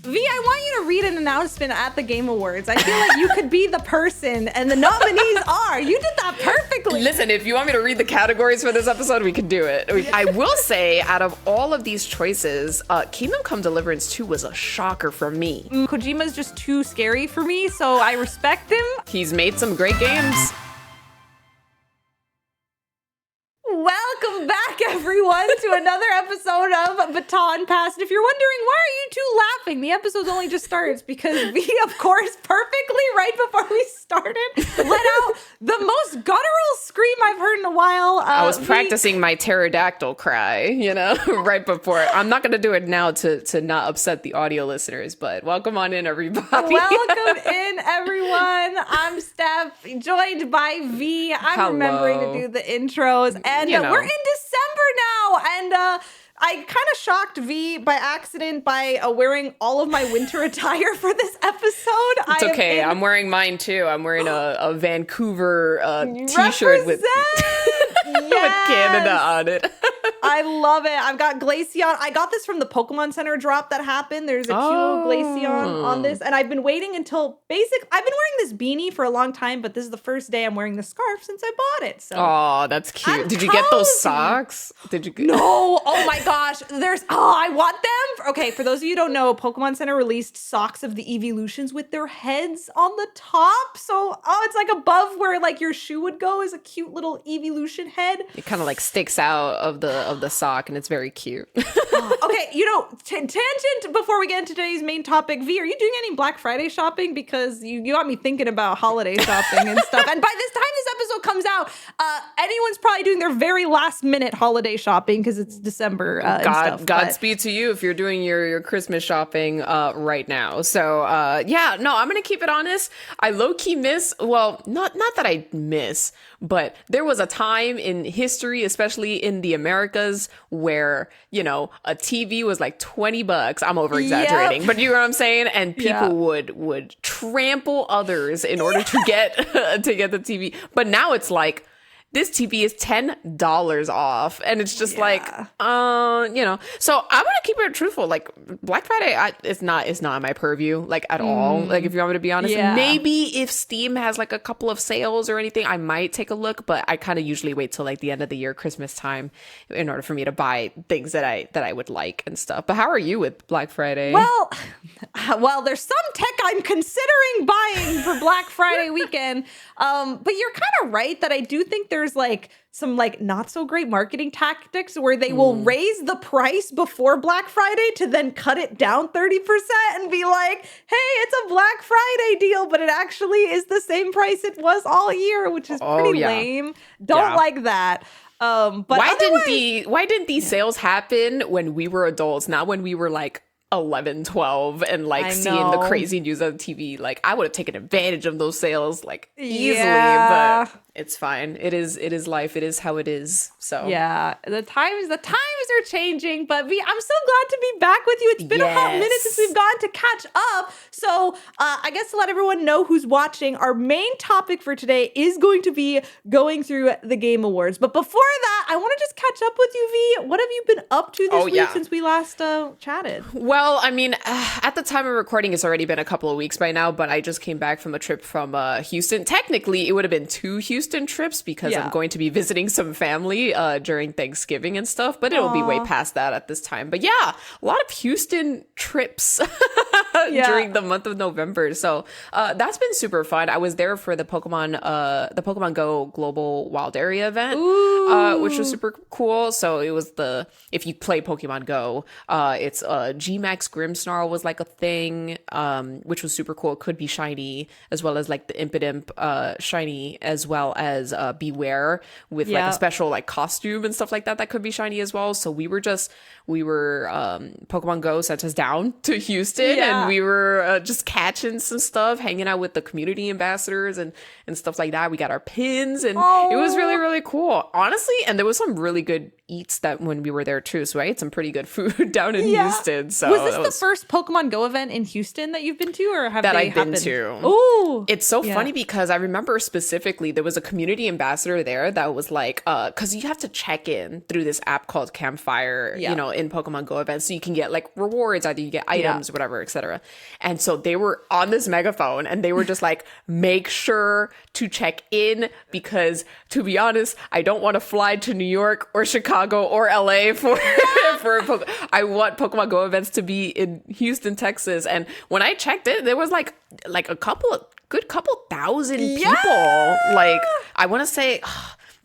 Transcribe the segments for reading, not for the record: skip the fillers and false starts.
V, I want you to read an announcement at the Game Awards. I feel like you could be the person, and the nominees are. You did that perfectly. Listen, if you want me to read the categories for this episode, we can do it. I will say, out of all of these choices, Kingdom Come Deliverance 2 was a shocker for me. Kojima's just too scary for me, so I respect him. He's made some great games. Welcome back, everyone, to another episode of Baton Pass. And if you're wondering, why are you two laughing? The episode's only just started. It's because we, of course, perfectly right before we started, let out the most guttural scream I've heard in a while. I was practicing my pterodactyl cry, right before. I'm not going to do it now to not upset the audio listeners, but welcome on in, everybody. Welcome in, everyone. I'm Steph, joined by V. I'm remembering to do the intros. And we're in December now, and I kind of shocked V by accident by wearing all of my winter attire for this episode. It's okay. I'm wearing mine too. I'm wearing a Vancouver t-shirt with Canada on it. I love it. I've got Glaceon. I got this from the Pokemon Center drop that happened. There's a cute Glaceon on this. And I've been waiting until I've been wearing this beanie for a long time, but this is the first day I'm wearing the scarf since I bought it. So. Oh, that's cute. Did you get those socks? No. Oh my gosh. I want them. Okay, for those of you who don't know, Pokemon Center released socks of the Evolutions with their heads on the top. So, it's like above where like your shoe would go is a cute little Evolution head. It kind of like sticks out of the sock, and it's very cute. Okay, tangent before we get into today's main topic. V, are you doing any Black Friday shopping? Because you got me thinking about holiday shopping and stuff. And by this time this episode comes out, anyone's probably doing their very last minute holiday shopping because it's December. Godspeed to you if you're doing your Christmas shopping right now. So I'm gonna keep it honest. I low-key miss, well, not that I miss, but there was a time in history, especially in the Americas, where a TV was like $20. I'm over exaggerating, but you know what I'm saying. And people would trample others in order to get the TV. But now it's like, this TV is $10 off. And it's just like, So I'm going to keep it truthful. Like, Black Friday, it's not in my purview, like, at all. Like, if you want me to be honest, maybe if Steam has like a couple of sales or anything, I might take a look. But I kind of usually wait till like the end of the year, Christmas time, in order for me to buy things that I would like and stuff. But how are you with Black Friday? Well, there's some tech I'm considering buying for Black Friday weekend. But you're kind of right that I do think there's like some like not so great marketing tactics where they will raise the price before Black Friday to then cut it down 30% and be like, hey, it's a Black Friday deal, but it actually is the same price it was all year, which is pretty lame. Don't like that. But why didn't these sales happen when we were adults, not when we were like 11, 12, and like seeing the crazy news on TV? Like, I would have taken advantage of those sales like easily, but it's fine. It is life. It is how it is. So the times are changing, but I'm so glad to be back with you. It's been a hot minute since we've gone to catch up. So I guess to let everyone know who's watching, our main topic for today is going to be going through the Game Awards. But before that, I want to just catch up with you, V. What have you been up to this week since we last chatted? Well, I mean, at the time of recording, it's already been a couple of weeks by now, but I just came back from a trip from Houston. Technically, it would have been 2 Houston trips because I'm going to be visiting some family during Thanksgiving and stuff, but it'll be way past that at this time. But a lot of Houston trips during the month of November. So that's been super fun. I was there for the Pokemon Go Global Wild Area event, which was super cool. So it was if you play Pokemon Go, it's G-Max Grimmsnarl was like a thing, which was super cool. It could be shiny, as well as like the Impidimp shiny, as well as Beware with like a special like costume and stuff like that could be shiny as well. So we were Pokemon Go sent us down to Houston, and we were just catching some stuff, hanging out with the community ambassadors and stuff like that. We got our pins, and it was really, really cool, honestly. And there was some really good eats that when we were there too. So I ate some pretty good food down in Houston. So was this the first Pokemon Go event in Houston that you've been to, or have that they I've been happened? to? Oh, It's so funny because I remember specifically there was a community ambassador there that was like, because you have to check in through this app called Campfire, you know, in Pokemon Go events, so you can get like rewards, either you get items, whatever, etc. And so they were on this megaphone and they were just like, make sure to check in, because to be honest, I don't want to fly to New York or Chicago or LA for I want Pokemon Go events to be in Houston, Texas. And when I checked it, there was like a good couple thousand people. Like, I want to say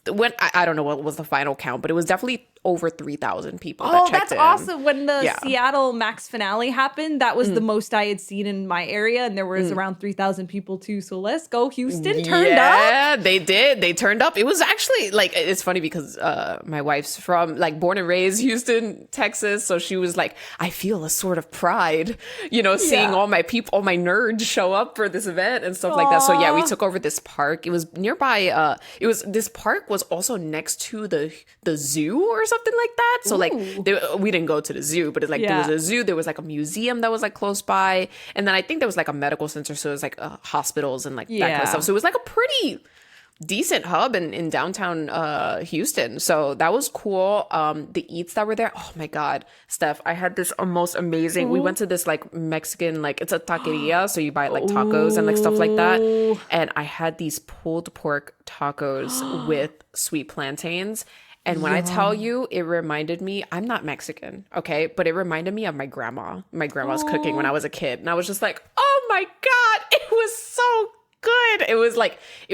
when I don't know what was the final count, but it was definitely over 3,000 people that checked in. Awesome. When the Seattle Max finale happened, that was the most I had seen in my area, and there was around 3,000 people too. So let's go, Houston turned up. Yeah, they did. They turned up. It was actually like, it's funny because my wife's from like born and raised Houston, Texas. So she was like, I feel a sort of pride, you know, seeing all my people, all my nerds show up for this event and stuff like that. So yeah, we took over this park. It was nearby. This park was also next to the zoo or something like that. So like we didn't go to the zoo, but it's like there was a zoo, there was like a museum that was like close by, and then I think there was like a medical center, so it was like hospitals and like that kind of stuff. So it was like a pretty decent hub in downtown Houston. So that was cool. The eats that were there, oh my god, Steph, I had this most amazing, we went to this like Mexican, like it's a taqueria, so you buy like tacos and like stuff like that, and I had these pulled pork tacos with sweet plantains. And when I tell you, it reminded me, I'm not Mexican, okay? But it reminded me of my grandma. My grandma's cooking when I was a kid. And I was just like, oh my God, it was so good. It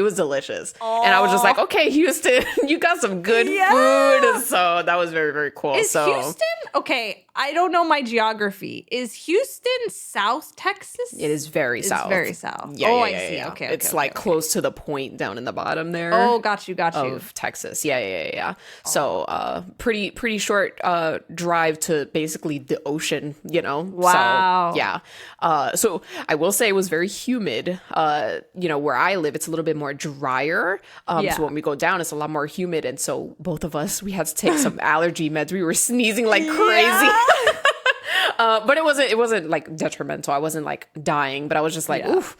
was delicious. And I was just like, okay, Houston, you got some good food. So that was very, very cool. Is Houston, okay, I don't know my geography. Is Houston South Texas? It is very south. It's very south. Yeah, I yeah, see. yeah. Okay, it's like close to the point down in the bottom there. Oh, got you. Of Texas. Yeah. So pretty short drive to basically the ocean, you know. Wow. So, yeah. So I will say it was very humid. You know, where I live, it's a little bit more drier. So when we go down, it's a lot more humid. And so both of us, we had to take some allergy meds. We were sneezing like crazy. But it wasn't like detrimental. I wasn't like dying, but I was just like, oof,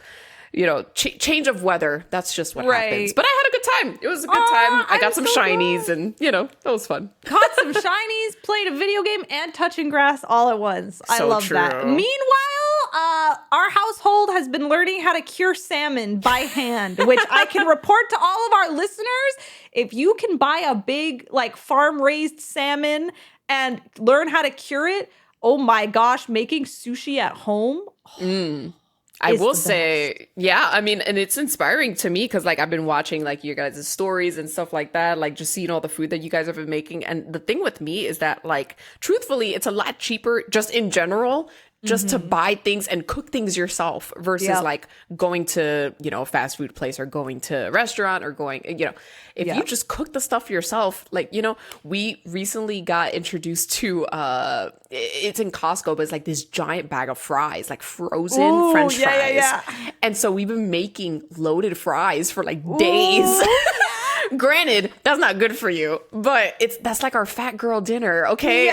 you know, change of weather. That's just what happens. But I had a good time. It was a good time. I got some shinies and, you know, that was fun. Caught some shinies, played a video game, and touching grass all at once. I love that. Meanwhile, our household has been learning how to cure salmon by hand, which I can report to all of our listeners. If you can buy a big, like, farm-raised salmon and learn how to cure it, oh my gosh, making sushi at home. I will say, yeah, I mean, and it's inspiring to me because like I've been watching like your guys' stories and stuff like that, like just seeing all the food that you guys have been making. And the thing with me is that like, truthfully, it's a lot cheaper just in general, just to buy things and cook things yourself versus like going to, you know, a fast food place or going to a restaurant or going, you know, if you just cook the stuff yourself, like, you know, we recently got introduced to, it's in Costco, but it's like this giant bag of fries, like frozen French fries. And so we've been making loaded fries for like days. Granted, that's not good for you, but that's like our fat girl dinner, okay?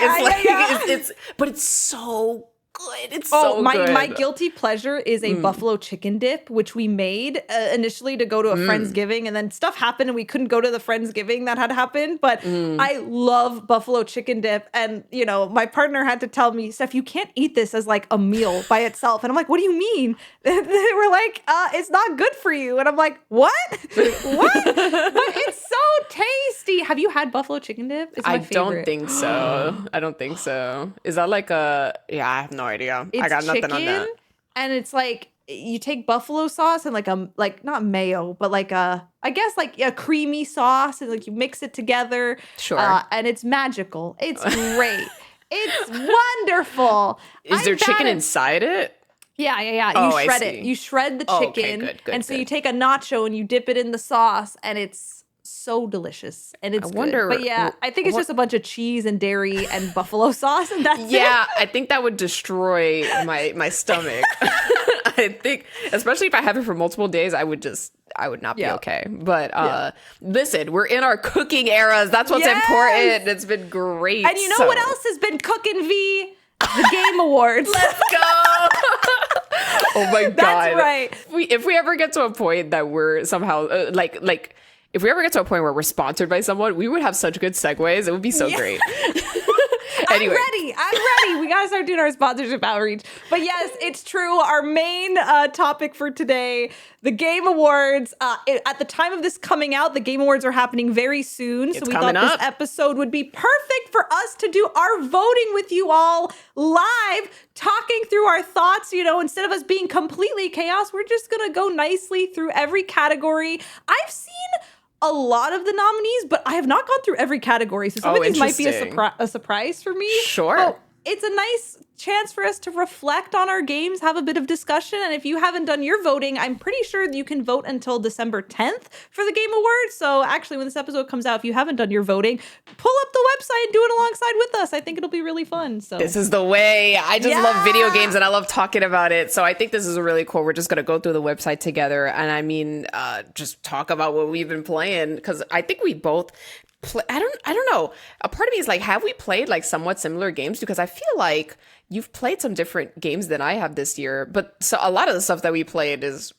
But it's so good. It's so good. My guilty pleasure is a buffalo chicken dip, which we made initially to go to a Friendsgiving, and then stuff happened and we couldn't go to the Friendsgiving that had happened. But I love buffalo chicken dip, and you know, my partner had to tell me, Steph, you can't eat this as like a meal by itself. And I'm like, what do you mean? They were like, it's not good for you. And I'm like, what? What? But it's so tasty. Have you had buffalo chicken dip? It's my favorite. Don't think so. I don't think so. Is that like I have no idea. I got nothing on that. And it's like you take buffalo sauce and like not mayo, but like I guess like a creamy sauce, and like you mix it together. Sure. And it's magical. It's great. It's wonderful. Is there chicken inside it? Yeah. You shred it. You shred the chicken. Okay, good, and so you take a nacho and you dip it in the sauce, and it's so delicious, and it's good. But yeah, I think it's just a bunch of cheese and dairy and buffalo sauce, and that's it. Yeah, I think that would destroy my stomach. I think, especially if I have it for multiple days, I I would not be Yeah. okay. But listen, we're in our cooking eras. That's what's Yes! important. It's been great. And you know what else has been cooking, V? The Game Awards. Let's go. Oh my God. That's right. If we ever get to a point that we're somehow like if we ever get to a point where we're sponsored by someone, we would have such good segues. It would be so great. Anyway. I'm ready. We got to start doing our sponsorship outreach. But yes, it's true. Our main topic for today, the Game Awards. At the time of this coming out, the Game Awards are happening very soon. So we thought this episode would be perfect for us to do our voting with you all live, talking through our thoughts. You know, instead of us being completely chaos, we're just going to go nicely through every category. I've seen a lot of the nominees, but I have not gone through every category. So some of these might be a surprise for me. Sure. But it's a nice chance for us to reflect on our games, have a bit of discussion. And if you haven't done your voting, I'm pretty sure you can vote until December 10th for the Game Awards. So actually, when this episode comes out, if you haven't done your voting, pull up the website and do it alongside with us. I think it'll be really fun. So this is the way. I just love video games and I love talking about it. So I think this is really cool. We're just going to go through the website together. And I mean, just talk about what we've been playing. Because I think we both I don't know. A part of me is like, have we played like somewhat similar games? Because I feel like you've played some different games than I have this year. But so a lot of the stuff that we played is,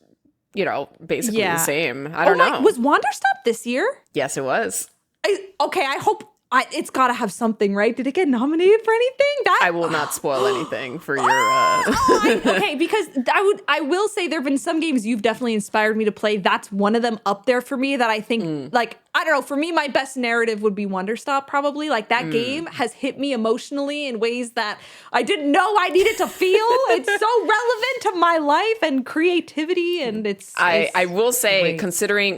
you know, basically the same. I don't know. Was Wanderstop this year? Yes, it was. I hope it's got to have something, right? Did it get nominated for anything? I will not spoil anything for your. Okay, because I will say there have been some games you've definitely inspired me to play. That's one of them up there for me that I think like. I don't know. For me, my best narrative would be Wonderstop, probably. Like, that game has hit me emotionally in ways that I didn't know I needed to feel. It's so relevant to my life and creativity, and it's I will say, great.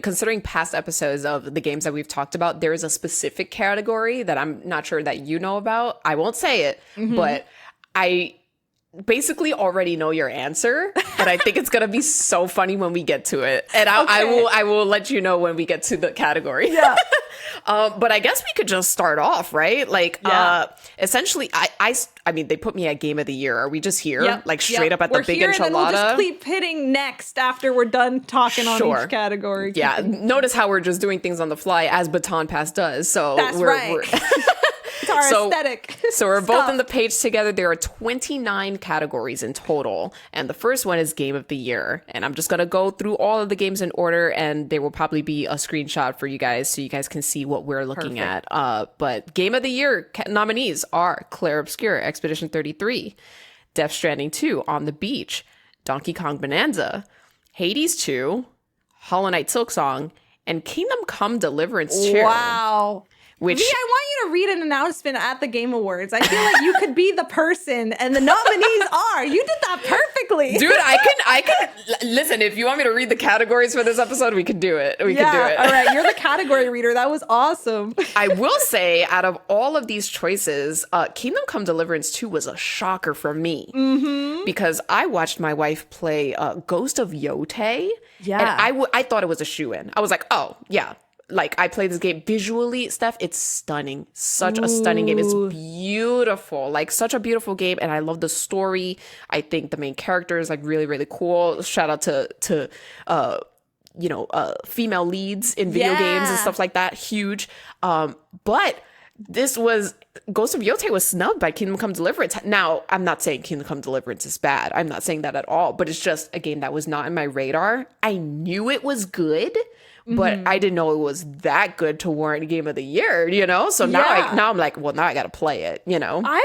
considering past episodes of the games that we've talked about, there is a specific category that I'm not sure that you know about. I won't say it, but I basically already know your answer, but I think it's gonna be so funny when we get to it, and I will let you know when we get to the category. Yeah. But I guess we could just start off, right? Like, essentially, I mean, they put me at Game of the Year. Are we just here, like straight up at the big enchilada? We'll just keep hitting next after we're done talking on each category. Yeah. Notice how we're just doing things on the fly as Baton Pass does. So that's right. It's our aesthetic. So we're both on the page together. There are 29 categories in total. And the first one is Game of the Year. And I'm just going to go through all of the games in order. And there will probably be a screenshot for you guys so you guys can see what we're looking at. But Game of the Year nominees are Clair Obscur, Expedition 33, Death Stranding 2, On the Beach, Donkey Kong Bonanza, Hades 2, Hollow Knight Silksong, and Kingdom Come Deliverance 2. Wow. Which, V, I want you to read an announcement at the Game Awards. I feel like you could be the person, and the nominees are. You did that perfectly. Dude, I can listen, if you want me to read the categories for this episode, we could do it. We could do it. All right, you're the category reader. That was awesome. I will say, out of all of these choices, Kingdom Come Deliverance 2 was a shocker for me. Because I watched my wife play Ghost of Yotei. Yeah. And I thought it was a shoo-in. I was like, oh, yeah. Like, I played this game visually, Steph, it's stunning. Such a stunning game. It's beautiful. Like, such a beautiful game. And I love the story. I think the main character is, like, really, really cool. Shout out to female leads in video games and stuff like that. Huge. But this was... Ghost of Yotei was snubbed by Kingdom Come Deliverance. Now, I'm not saying Kingdom Come Deliverance is bad. I'm not saying that at all. But it's just a game that was not in my radar. I knew it was good, but I didn't know it was that good to warrant Game of the Year, you know? So now I'm like, well, now I got to play it, you know? I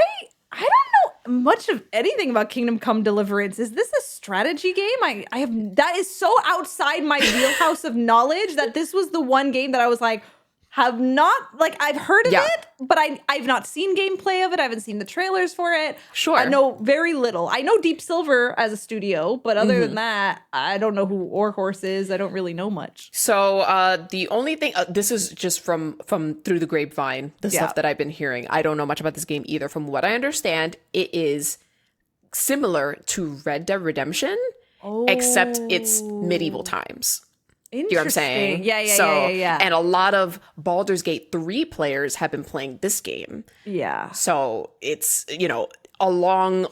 don't know much of anything about Kingdom Come Deliverance. Is this a strategy game? I have that is so outside my wheelhouse of knowledge that this was the one game that I was like, have not, like, I've heard of it, but I've not seen gameplay of it. I haven't seen the trailers for it. Sure. I know very little. I know Deep Silver as a studio, but other than that, I don't know who Warhorse is. I don't really know much. So the only thing, this is just from through the grapevine, the stuff that I've been hearing. I don't know much about this game either. From what I understand, it is similar to Red Dead Redemption, except it's medieval times. You know what I'm saying? Yeah. And a lot of Baldur's Gate 3 players have been playing this game. Yeah. So it's, along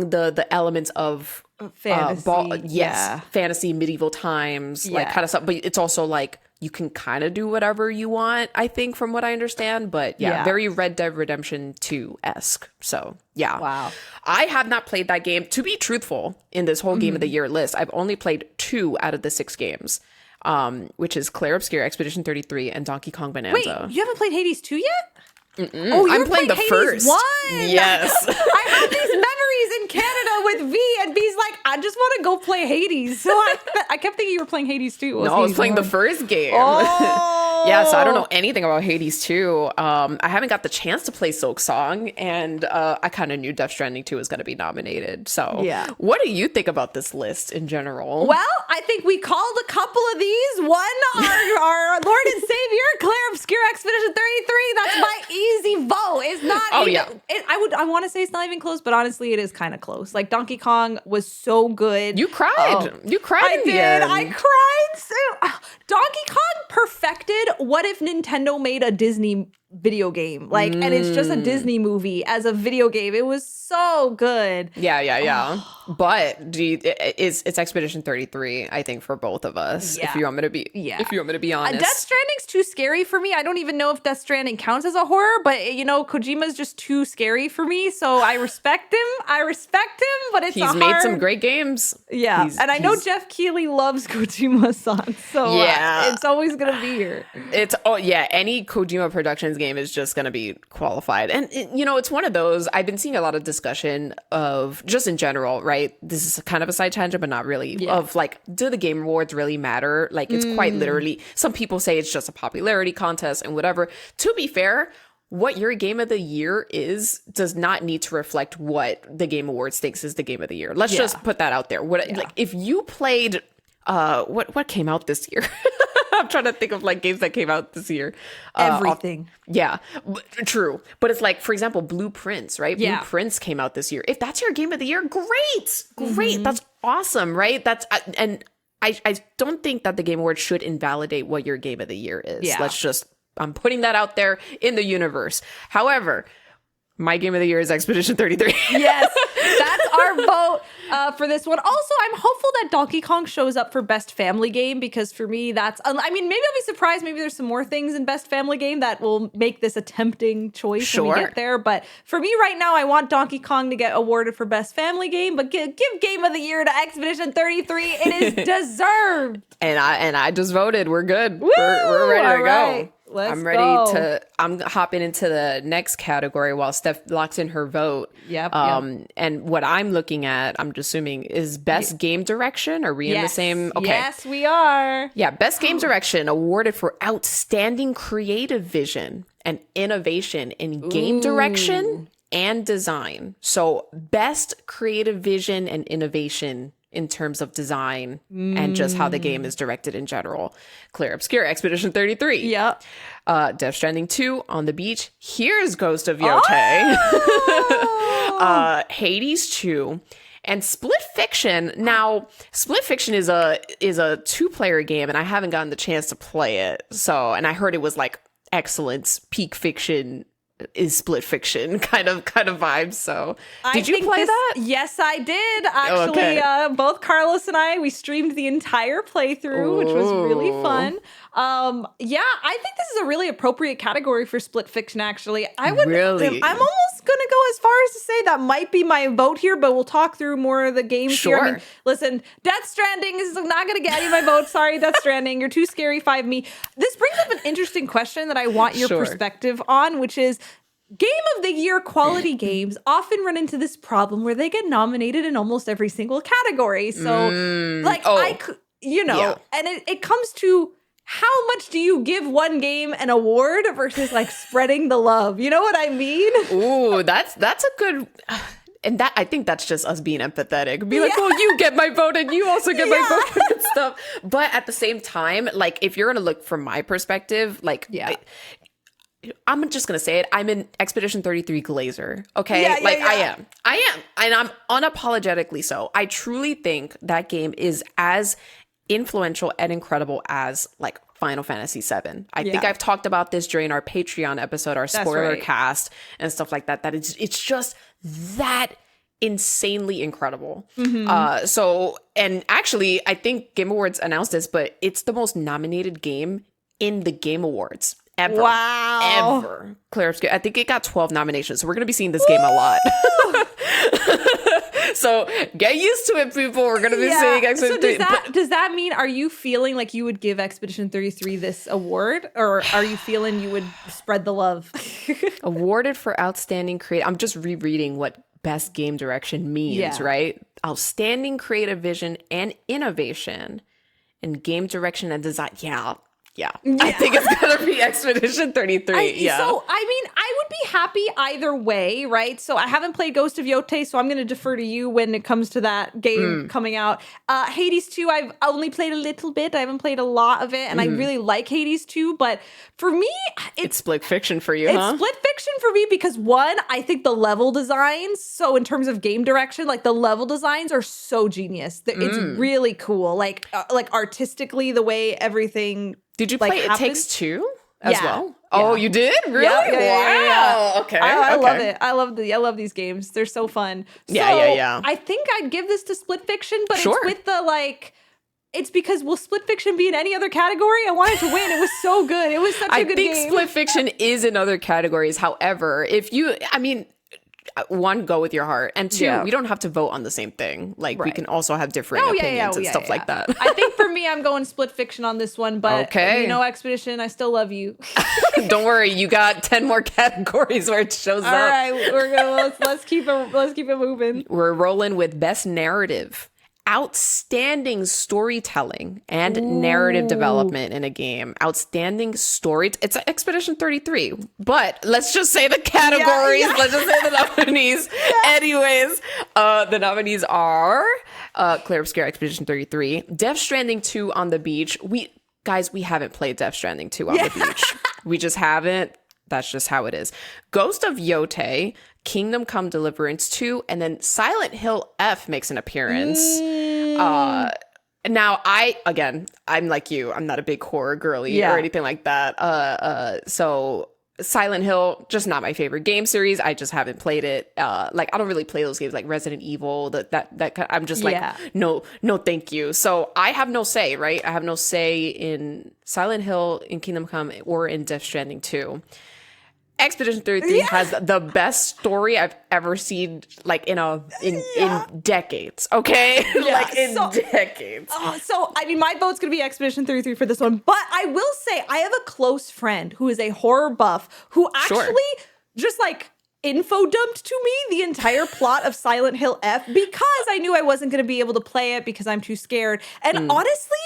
the elements of fantasy. fantasy, medieval times, like kind of stuff. But it's also like you can kind of do whatever you want, I think, from what I understand. But very Red Dead Redemption 2-esque. So Wow. I have not played that game. To be truthful, in this whole Game of the Year list, I've only played 2 out of the 6 games, which is Clair Obscur, Expedition 33, and Donkey Kong Bonanza. Wait, you haven't played Hades 2 yet? Oh, I'm playing the Hades first 1. Yes. I have these memories in Canada with V, and V's like, I just want to go play Hades. So I kept thinking you were playing Hades 2. No, I was playing the first game. Oh. Yeah, so I don't know anything about Hades 2. I haven't got the chance to play Silk Song, and I kind of knew Death Stranding 2 was going to be nominated. So what do you think about this list in general? Well, I think we called a couple of these. One, our Lord and Savior, Clair Obscur Expedition 33. That's my easy vote. It's not I want to say it's not even close, but honestly, it is kind of close. Like, Donkey Kong was so good. You cried. You cried in the end. I cried. So, Donkey Kong perfected what if Nintendo made a Disney video game, like, and it's just a Disney movie as a video game. It was so good. Yeah. But it's Expedition 33, I think, for both of us. If you want me to be honest. Death Stranding's too scary for me. I don't even know if Death Stranding counts as a horror, but Kojima's just too scary for me. So I respect him, but it's he's made some great games. Yeah, and I know Jeff Keighley loves Kojima-san, so it's always gonna be here. Any Kojima Productions game is just gonna be qualified, and it's one of those. I've been seeing a lot of discussion of just in general, right? This is kind of a side tangent, but not really. Of like, do the Game Awards really matter? Like, it's quite literally. Some people say it's just a popularity contest and whatever. To be fair, what your game of the year is does not need to reflect what the Game Awards thinks is the game of the year. Let's just put that out there. Like, if you played what came out this year? I'm trying to think of like games that came out this year. Everything. True. But it's like, for example, Blueprints, right? Yeah. Blueprints came out this year. If that's your game of the year, great. That's awesome, right? That's and I don't think that the Game Awards should invalidate what your game of the year is. I'm putting that out there in the universe. However, my game of the year is Expedition 33. Yes, that's our vote for this one. Also, I'm hopeful that Donkey Kong shows up for Best Family Game, because for me, maybe I'll be surprised. Maybe there's some more things in Best Family Game that will make this a tempting choice when we get there. But for me right now, I want Donkey Kong to get awarded for Best Family Game, but give Game of the Year to Expedition 33. It is deserved. And I just voted. We're good. Woo! We're ready to go. I'm hopping into the next category while Steph locks in her vote. Yep. And what I'm looking at, I'm assuming, is Best Game Direction. Are we in the same? Okay. Yes, we are. Yeah. Best Game Direction awarded for outstanding creative vision and innovation in game direction and design. So best creative vision and innovation in terms of design and just how the game is directed in general. Clair Obscur, Expedition 33. Yep. Death Stranding 2, On the Beach. Here's Ghost of Yote. Hades 2. And Split Fiction. Now, Split Fiction is a 2-player game, and I haven't gotten the chance to play it. So, and I heard it was like excellence, peak fiction is Split Fiction kind of vibes. So did you play that? Yes, I did. Actually, both Carlos and I, we streamed the entire playthrough, which was really fun. I think this is a really appropriate category for Split Fiction, actually. I'm almost gonna go as far as to say that might be my vote here, but we'll talk through more of the games here. I mean, listen, Death Stranding is not gonna get any of my votes. Sorry, Death Stranding, you're too scary, 5 me. This brings up an interesting question that I want your perspective on, which is, Game of the Year quality games often run into this problem where they get nominated in almost every single category. So, and it comes to, how much do you give one game an award versus like spreading the love? You know what I mean? Ooh, that's a good. And that, I think that's just us being empathetic. Be like, well, you get my vote and you also get my vote and stuff. But at the same time, like, if you're going to look from my perspective, like, I'm just going to say it. I'm an Expedition 33 glazer. Okay. I am. And I'm unapologetically so. I truly think that game is as influential and incredible as like Final Fantasy VII. I think I've talked about this during our Patreon episode, our spoiler cast and stuff like that. That it's just that insanely incredible. So, and actually, I think Game Awards announced this, but it's the most nominated game in the Game Awards ever. Wow. Ever. Claire, I think it got 12 nominations. So we're going to be seeing this game a lot. So get used to it, people. We're going to be seeing Expedition 33. So does that mean, are you feeling like you would give Expedition 33 this award? Or are you feeling you would spread the love? Awarded for outstanding creative. I'm just rereading what best game direction means, right? Outstanding creative vision and innovation in game direction and design. Yeah. I think it's going to be Expedition 33. So, I mean, I would be happy either way, right? So I haven't played Ghost of Yotei, so I'm going to defer to you when it comes to that game coming out. Hades 2, I've only played a little bit. I haven't played a lot of it, and I really like Hades 2, but for me, it's split fiction for you, It's split fiction for me because, one, I think the level designs, so in terms of game direction, like the level designs are so genius. It's really cool. Like artistically, the way everything... Did you play It Takes Two as well? Yeah. Oh, you did? Really? Yeah. Okay. I love it. I love these games. They're so fun. Yeah. I think I'd give this to Split Fiction, but Sure. it's with the it's because will Split Fiction be in any other category? I wanted to win. It was so good. It was such a good game. I think Split Fiction is in other categories. However, one, go with your heart, and two, we don't have to vote on the same thing. Like we can also have different opinions and stuff like that. I think for me, I'm going Split Fiction on this one, but Expedition, I still love you. Don't worry, you got 10 more categories where it shows up. All right, we're gonna let's keep it moving. We're rolling with best narrative. Outstanding storytelling and narrative development in a game. Outstanding story. It's Expedition 33. But let's just say the categories. Yeah. Let's just say the nominees. Anyways, the nominees are Claire Obscure, Expedition 33, Death Stranding 2 on the beach. We haven't played Death Stranding 2 on the beach. We just haven't. That's just how it is. Ghost of Yotei, Kingdom Come Deliverance 2, and then Silent Hill F makes an appearance. Now, I'm like you. I'm not a big horror girly or anything like that. So Silent Hill, just not my favorite game series. I just haven't played it. I don't really play those games like Resident Evil. I'm just like, no, thank you. So I have no say, right? I have no say in Silent Hill, in Kingdom Come, or in Death Stranding 2. Expedition 33 has the best story I've ever seen, in decades. Okay, decades. So I mean, my vote's gonna be Expedition 33 for this one, but I will say I have a close friend who is a horror buff who actually just info dumped to me the entire plot of Silent Hill F because I knew I wasn't gonna be able to play it because I'm too scared. And honestly,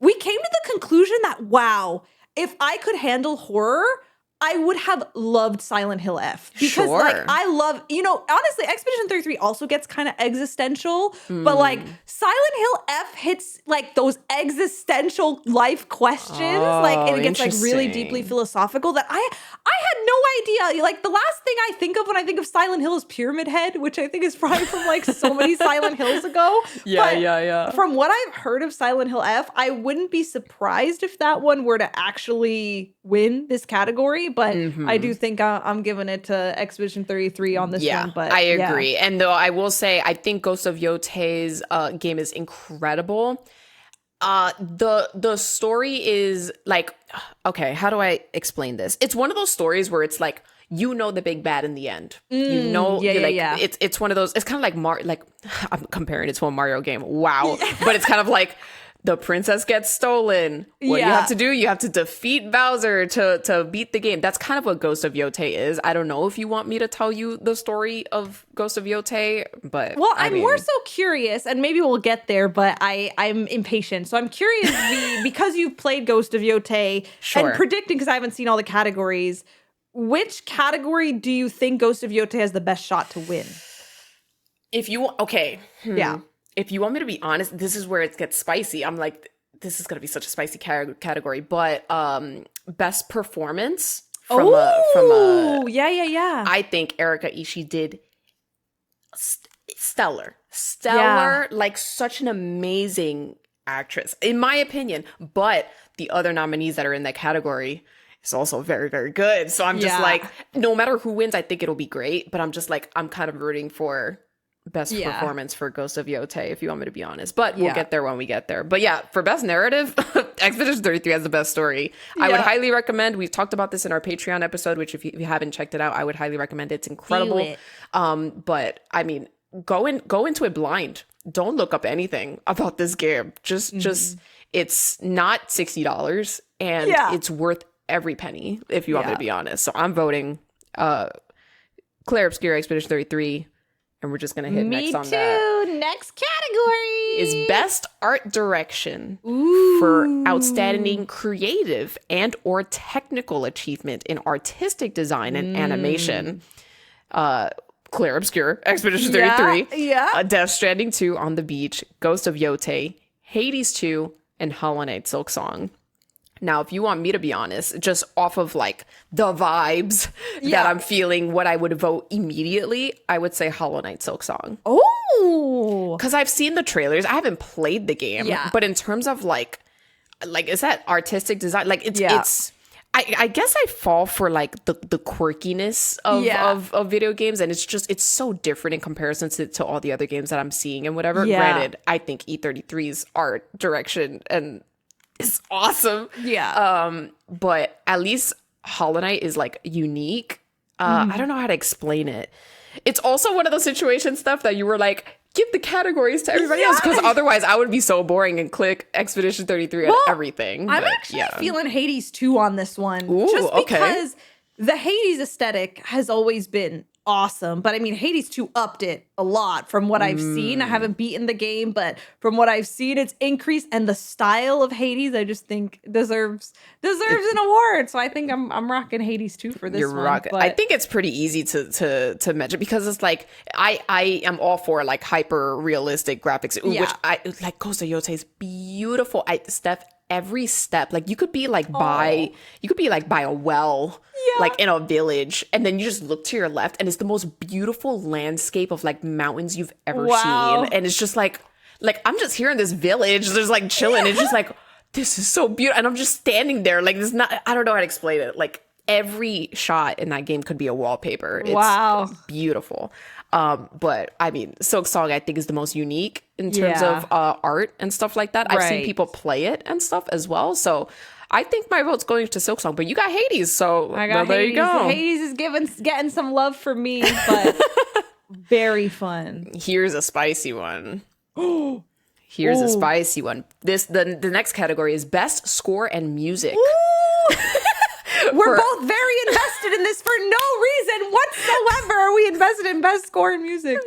we came to the conclusion that if I could handle horror, I would have loved Silent Hill F because I love, honestly, Expedition 33 also gets kind of existential, but Silent Hill F hits those existential life questions. And it gets really deeply philosophical that I had no idea. The last thing I think of when I think of Silent Hill is Pyramid Head, which I think is probably from so many Silent Hills ago. Yeah. From what I've heard of Silent Hill F, I wouldn't be surprised if that one were to actually win this category. But I do think I'm giving it to Expedition 33 on this one. But I agree. And though I will say, I think Ghost of Yotei's game is incredible. The story is okay, how do I explain this? It's one of those stories where it's the big bad in the end. It's one of those. It's kind of I'm comparing it to a Mario game. Wow, but it's kind of the princess gets stolen. What do you have to do? You have to defeat Bowser to beat the game. That's kind of what Ghost of Yotei is. I don't know if you want me to tell you the story of Ghost of Yotei, but I'm more so curious, and maybe we'll get there, but I'm impatient. So I'm curious, because you've played Ghost of Yotei and predicting, because I haven't seen all the categories, which category do you think Ghost of Yotei has the best shot to win? If you If you want me to be honest, this is where it gets spicy. I'm this is going to be such a spicy category, but best performance from a I think Erika Ishii did stellar, such an amazing actress, in my opinion. But the other nominees that are in that category, is also very, very good. So I'm just like, no matter who wins, I think it'll be great. But I'm just like, I'm kind of rooting for best performance for Ghost of Yotei, if you want me to be honest. But we'll get there when we get there. But yeah, for best narrative, Expedition 33 has the best story. I would highly recommend. We've talked about this in our Patreon episode, which if you haven't checked it out, I would highly recommend it. It's incredible. But I mean, go into it blind. Don't look up anything about this game. Just it's not $60 and it's worth every penny, if you want me to be honest. So I'm voting Clair Obscur Expedition 33. And we're just going to hit next on that. Next category is Best Art Direction for outstanding creative and or technical achievement in artistic design and animation. Clair Obscur Expedition 33. Death Stranding 2 On the Beach, Ghost of Yotei, Hades 2, and Hollow Knight Silksong. Now, if you want me to be honest, just off of like the vibes that I'm feeling, what I would vote immediately, I would say Hollow Knight Silksong. Oh, because I've seen the trailers. I haven't played the game, but in terms of like is that artistic design? Like it's. I guess I fall for like the quirkiness of video games, and it's so different in comparison to all the other games that I'm seeing and whatever. Granted, I think E33's art direction and is awesome. But at least Hollow Knight is like unique. I don't know how to explain it. It's also one of those situation stuff that you were like, give the categories to everybody else, because otherwise I would be so boring and click Expedition 33 on everything. I'm actually feeling Hades 2 on this one. Ooh, just because the Hades aesthetic has always been awesome. But I mean, Hades 2 upped it a lot from what I've seen. I haven't beaten the game, but from what I've seen, it's increased. And the style of Hades, I just think deserves an award. So I think I'm rocking Hades 2 for this You're one. rocking. I think it's pretty easy to mention, because it's like I am all for like hyper realistic graphics, which I like. Ghost of Yotei is beautiful. Every step, like you could be like by a well, like in a village, and then you just look to your left and it's the most beautiful landscape of like mountains you've ever seen. And it's just like I'm just here in this village, there's like chilling. It's just like, this is so beautiful, and I'm just standing there like, this not, I don't know how to explain it. Like every shot in that game could be a wallpaper. It's beautiful. But I mean, Silksong I think is the most unique in terms of art and stuff like that. I've seen people play it and stuff as well. So I think my vote's going to Silksong, but you got Hades, so there you go. Hades is getting some love for me, but very fun. Here's a spicy one. Here's a spicy one. The next category is Best Score and Music. We're both very invested in this for no reason whatsoever. Are we invested in Best Score and Music?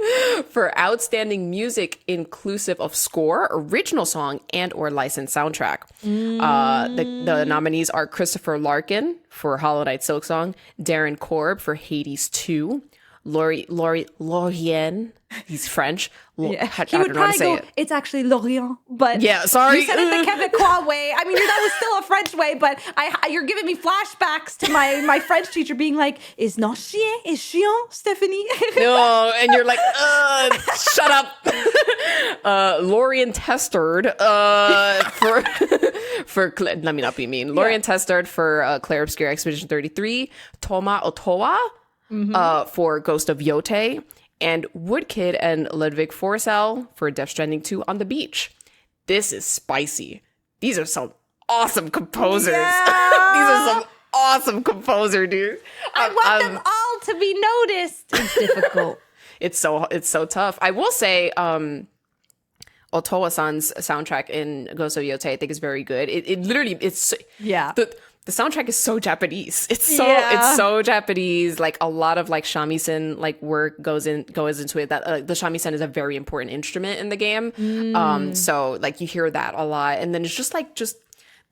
For outstanding music inclusive of score, original song, and or licensed soundtrack. The nominees are Christopher Larkin for Hollow Knight Silksong, Darren Korb for Hades 2, Lorien, he's French. He would probably go, it's actually Lorient, but sorry. You said it the Quebecois way. I mean, that was still a French way, but you're giving me flashbacks to my French teacher being like, is not chien, is chien, Stephanie? No, and you're like, shut up. Lorien Testard for let me not be mean. Lorien Testard for Clair Obscur Expedition 33, Toma Otoa for Ghost of Yotei, and Woodkid and Ludwig Forsell for Death Stranding 2 On the Beach. This is spicy. These are some awesome composers. These are some awesome composer, dude. I want them all to be noticed. It's difficult. It's so tough. I will say, Otowa-san's soundtrack in Ghost of Yotei, I think, is very good. It literally, the soundtrack is so Japanese. It's so Japanese. Like a lot of like shamisen like work goes into it. That the shamisen is a very important instrument in the game. So like you hear that a lot, and then it's just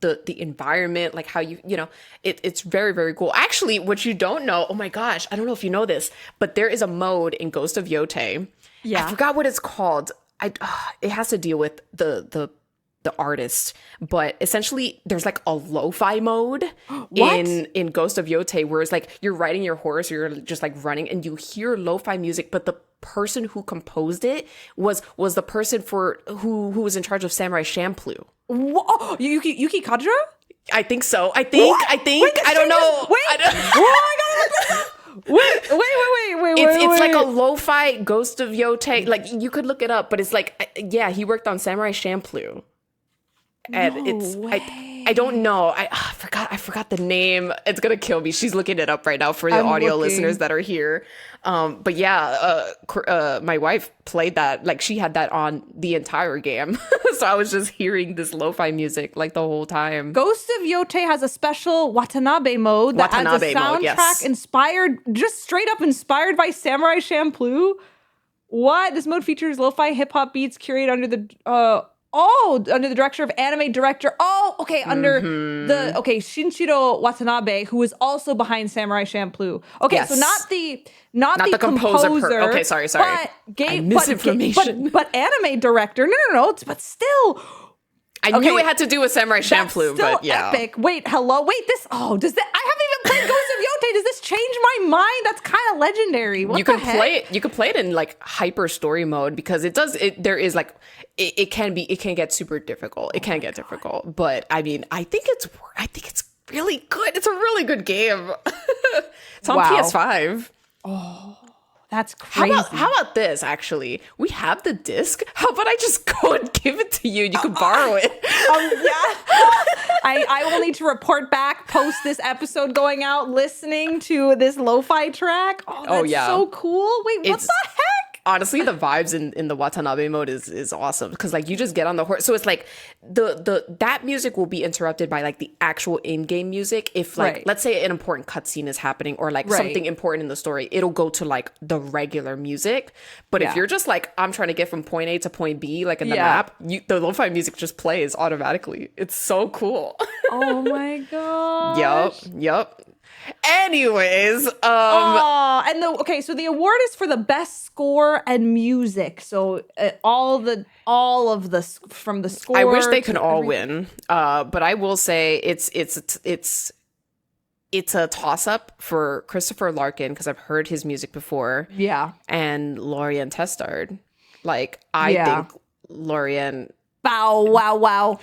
the environment, like how you know it's very, very cool. Actually, what you don't know, oh my gosh, I don't know if you know this, but there is a mode in Ghost of Yotei. I forgot what it's called. It has to deal with the artist, but essentially there's like a lo-fi mode in Ghost of Yotei, where it's like you're riding your horse or you're just like running and you hear lo-fi music, but the person who composed it was the person who was in charge of Samurai Champloo. Yuki Kadra? I think so. I think. I don't know. Wait. I don't- Oh, I gotta look this up. Wait. It's like a lo-fi Ghost of Yote. Like, you could look it up, but it's like, yeah, he worked on Samurai Champloo. And I don't know. I forgot the name. It's gonna kill me. She's looking it up right now for the audio listeners that are here. But yeah, my wife played that. Like, she had that on the entire game. So I was just hearing this lo-fi music like the whole time. Ghost of Yote has a special Watanabe mode that adds a soundtrack inspired, just straight up inspired by Samurai Champloo. What? This mode features lo-fi hip-hop beats curated under the direction of anime director. Under Shinshiro Watanabe, who is also behind Samurai Champloo. Okay, yes. So not the composer. Okay, sorry. But misinformation. But anime director. No. But still. I knew it had to do with Samurai Champloo, but yeah. Epic. Wait, hello. Wait, this. Oh, does that? I haven't even played Ghost of Yote. Does this change my mind? That's kind of legendary. What the heck? Play it. You can play it in like hyper story mode because it does. There is like. It can get super difficult. It can get difficult, but I mean, I think it's really good. It's a really good game. It's on PS5. Oh, that's crazy. How about this? Actually, we have the disc. How about I just go and give it to you? You can borrow it. Yeah. I will need to report back post this episode going out, listening to this lo-fi track. Oh, that's so cool. Wait, what the heck? Honestly, the vibes in the Watanabe mode is awesome because like you just get on the horse. So it's like that music will be interrupted by like the actual in-game music. If like let's say an important cutscene is happening or like something important in the story, it'll go to like the regular music. But if you're just like I'm trying to get from point A to point B, like in the map, the lo-fi music just plays automatically. It's so cool. Oh my god. Yep. Anyways, so the award is for the best score and music. So all of the from the score. I wish they could all win. But I will say it's a toss up for Christopher Larkin because I've heard his music before. Yeah. And Lorien Testard. Like I think Lorien. Bow wow.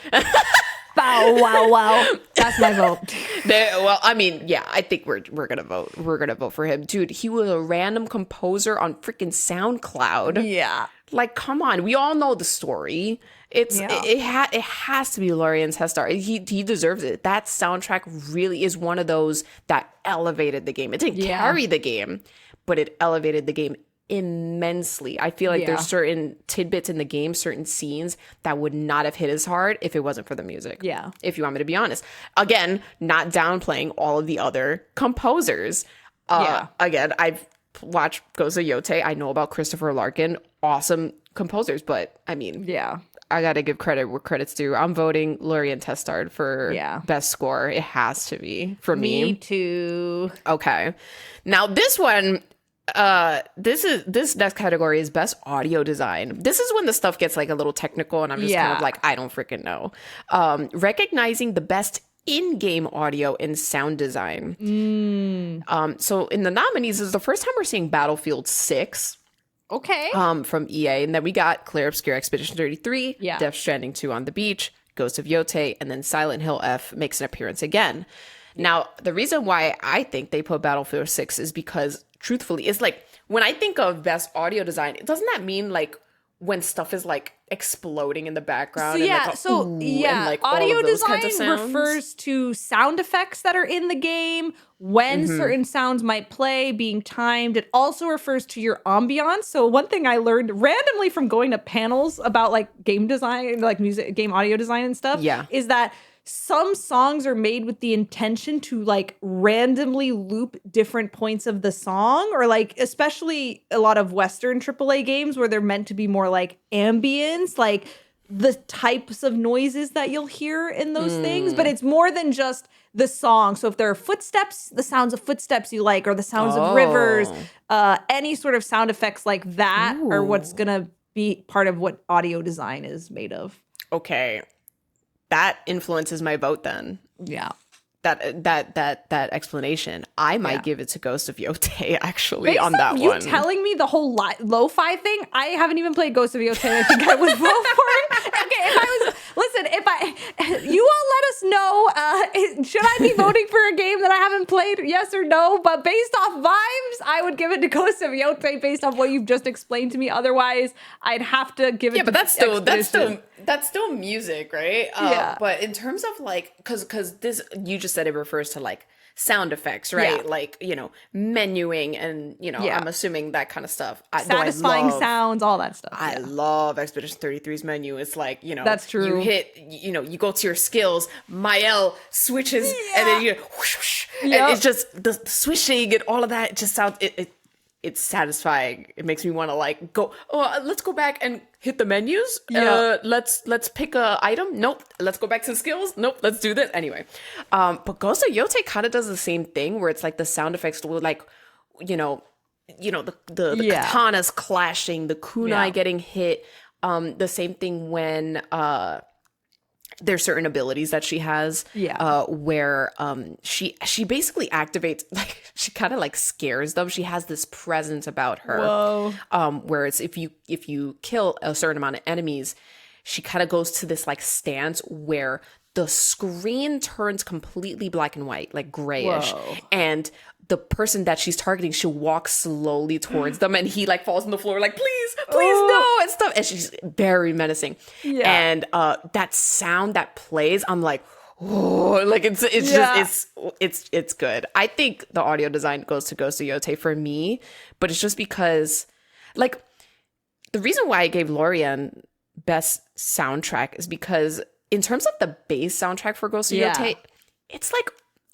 Bow wow. That's my vote. I think we're gonna vote. We're gonna vote for him, dude. He was a random composer on freaking SoundCloud. Yeah, like come on, we all know the story. It has to be Lorien Testard. He deserves it. That soundtrack really is one of those that elevated the game. It didn't carry the game, but it elevated the game immensely. I feel like there's certain tidbits in the game, certain scenes that would not have hit as hard if it wasn't for the music. Yeah. If you want me to be honest. Again, not downplaying all of the other composers. Again, I've watched Ghost of Yote. I know about Christopher Larkin. Awesome composers. But, I mean, I got to give credit where credit's due. I'm voting Lorien Testard for best score. It has to be for me. Me too. Okay. Now, this one... this next category is best audio design. This is when the stuff gets like a little technical and I'm just kind of like, I don't freaking know. Recognizing the best in-game audio and sound design. So in the nominees, this is the first time we're seeing Battlefield 6. Okay. From EA. And then we got Clair Obscur Expedition 33, Death Stranding 2 on the Beach, Ghost of Yote, and then Silent Hill F makes an appearance again. Now, the reason why I think they put Battlefield 6 is because truthfully, it's like when I think of best audio design, doesn't that mean like when stuff is like exploding in the background? Audio design refers to sound effects that are in the game, when certain sounds might play, being timed. It also refers to your ambiance. So one thing I learned randomly from going to panels about like game design, like music, game audio design and stuff, is that some songs are made with the intention to like randomly loop different points of the song, or like especially a lot of Western AAA games where they're meant to be more like ambience, like the types of noises that you'll hear in those things. But it's more than just the song. So if there are footsteps, the sounds of footsteps you like, or the sounds of rivers, any sort of sound effects like that are what's gonna be part of what audio design is made of. Okay. That influences my vote then. Yeah. That explanation. I might give it to Ghost of Yote actually on that one. You telling me the whole lo-fi thing? I haven't even played Ghost of Yote. I think I would vote for it. Okay, you all let us know decide yes or no, but based off vibes, I would give it to Ghost of Yote based off what you've just explained to me. Otherwise, I'd have to give it to but that's still music, right? Yeah. But in terms of like, because this, you just said it refers to like sound effects, right? Yeah. Like, menuing and, I'm assuming that kind of stuff. Satisfying sounds, all that stuff. I love Expedition 33's menu. It's like, that's true. You hit, you go to your skills, Mael switches, and then you whoosh, whoosh, and it's just the swishing and all of that. It just sounds, it's satisfying. It makes me want to like go, let's go back and hit the menus. Let's pick a item. Nope. Let's go back to the skills. Nope. Let's do this. Anyway. But Ghost of Yote kind of does the same thing where it's like the sound effects will like, the katanas clashing, the kunai getting hit. The same thing when there's certain abilities that she has where she basically activates, like she kind of like scares them. She has this presence about her. Whereas if you kill a certain amount of enemies, she kind of goes to this like stance where the screen turns completely black and white, like grayish. And the person that she's targeting, she'll walk slowly towards them and he like falls on the floor like, please no, and stuff. And she's very menacing. And that sound that plays, I'm like, oh, like it's good. I think the audio design goes to Ghost of Yote for me, but it's just because like the reason why I gave Lorien best soundtrack is because in terms of the bass soundtrack for Ghost of Yote, it's like,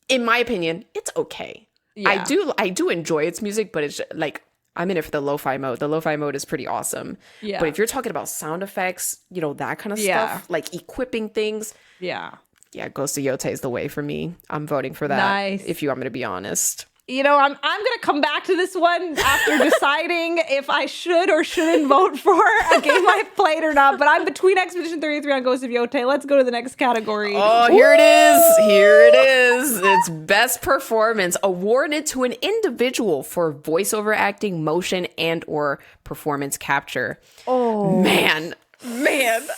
in my opinion, it's okay. I do enjoy its music, but it's like I'm in it for the lo-fi mode. The lo-fi mode is pretty awesome. But if you're talking about sound effects, that kind of stuff, like equipping things. Ghost of Yote is the way for me. I'm voting for that. Nice. If you want me to be honest. I'm gonna come back to this one after deciding if I should or shouldn't vote for a game I've played or not. But I'm between Expedition 33 and Ghost of Yote. Let's go to the next category. Oh, here it is. Here it is. It's best performance awarded to an individual for voiceover acting, motion, and or performance capture. Oh man. It's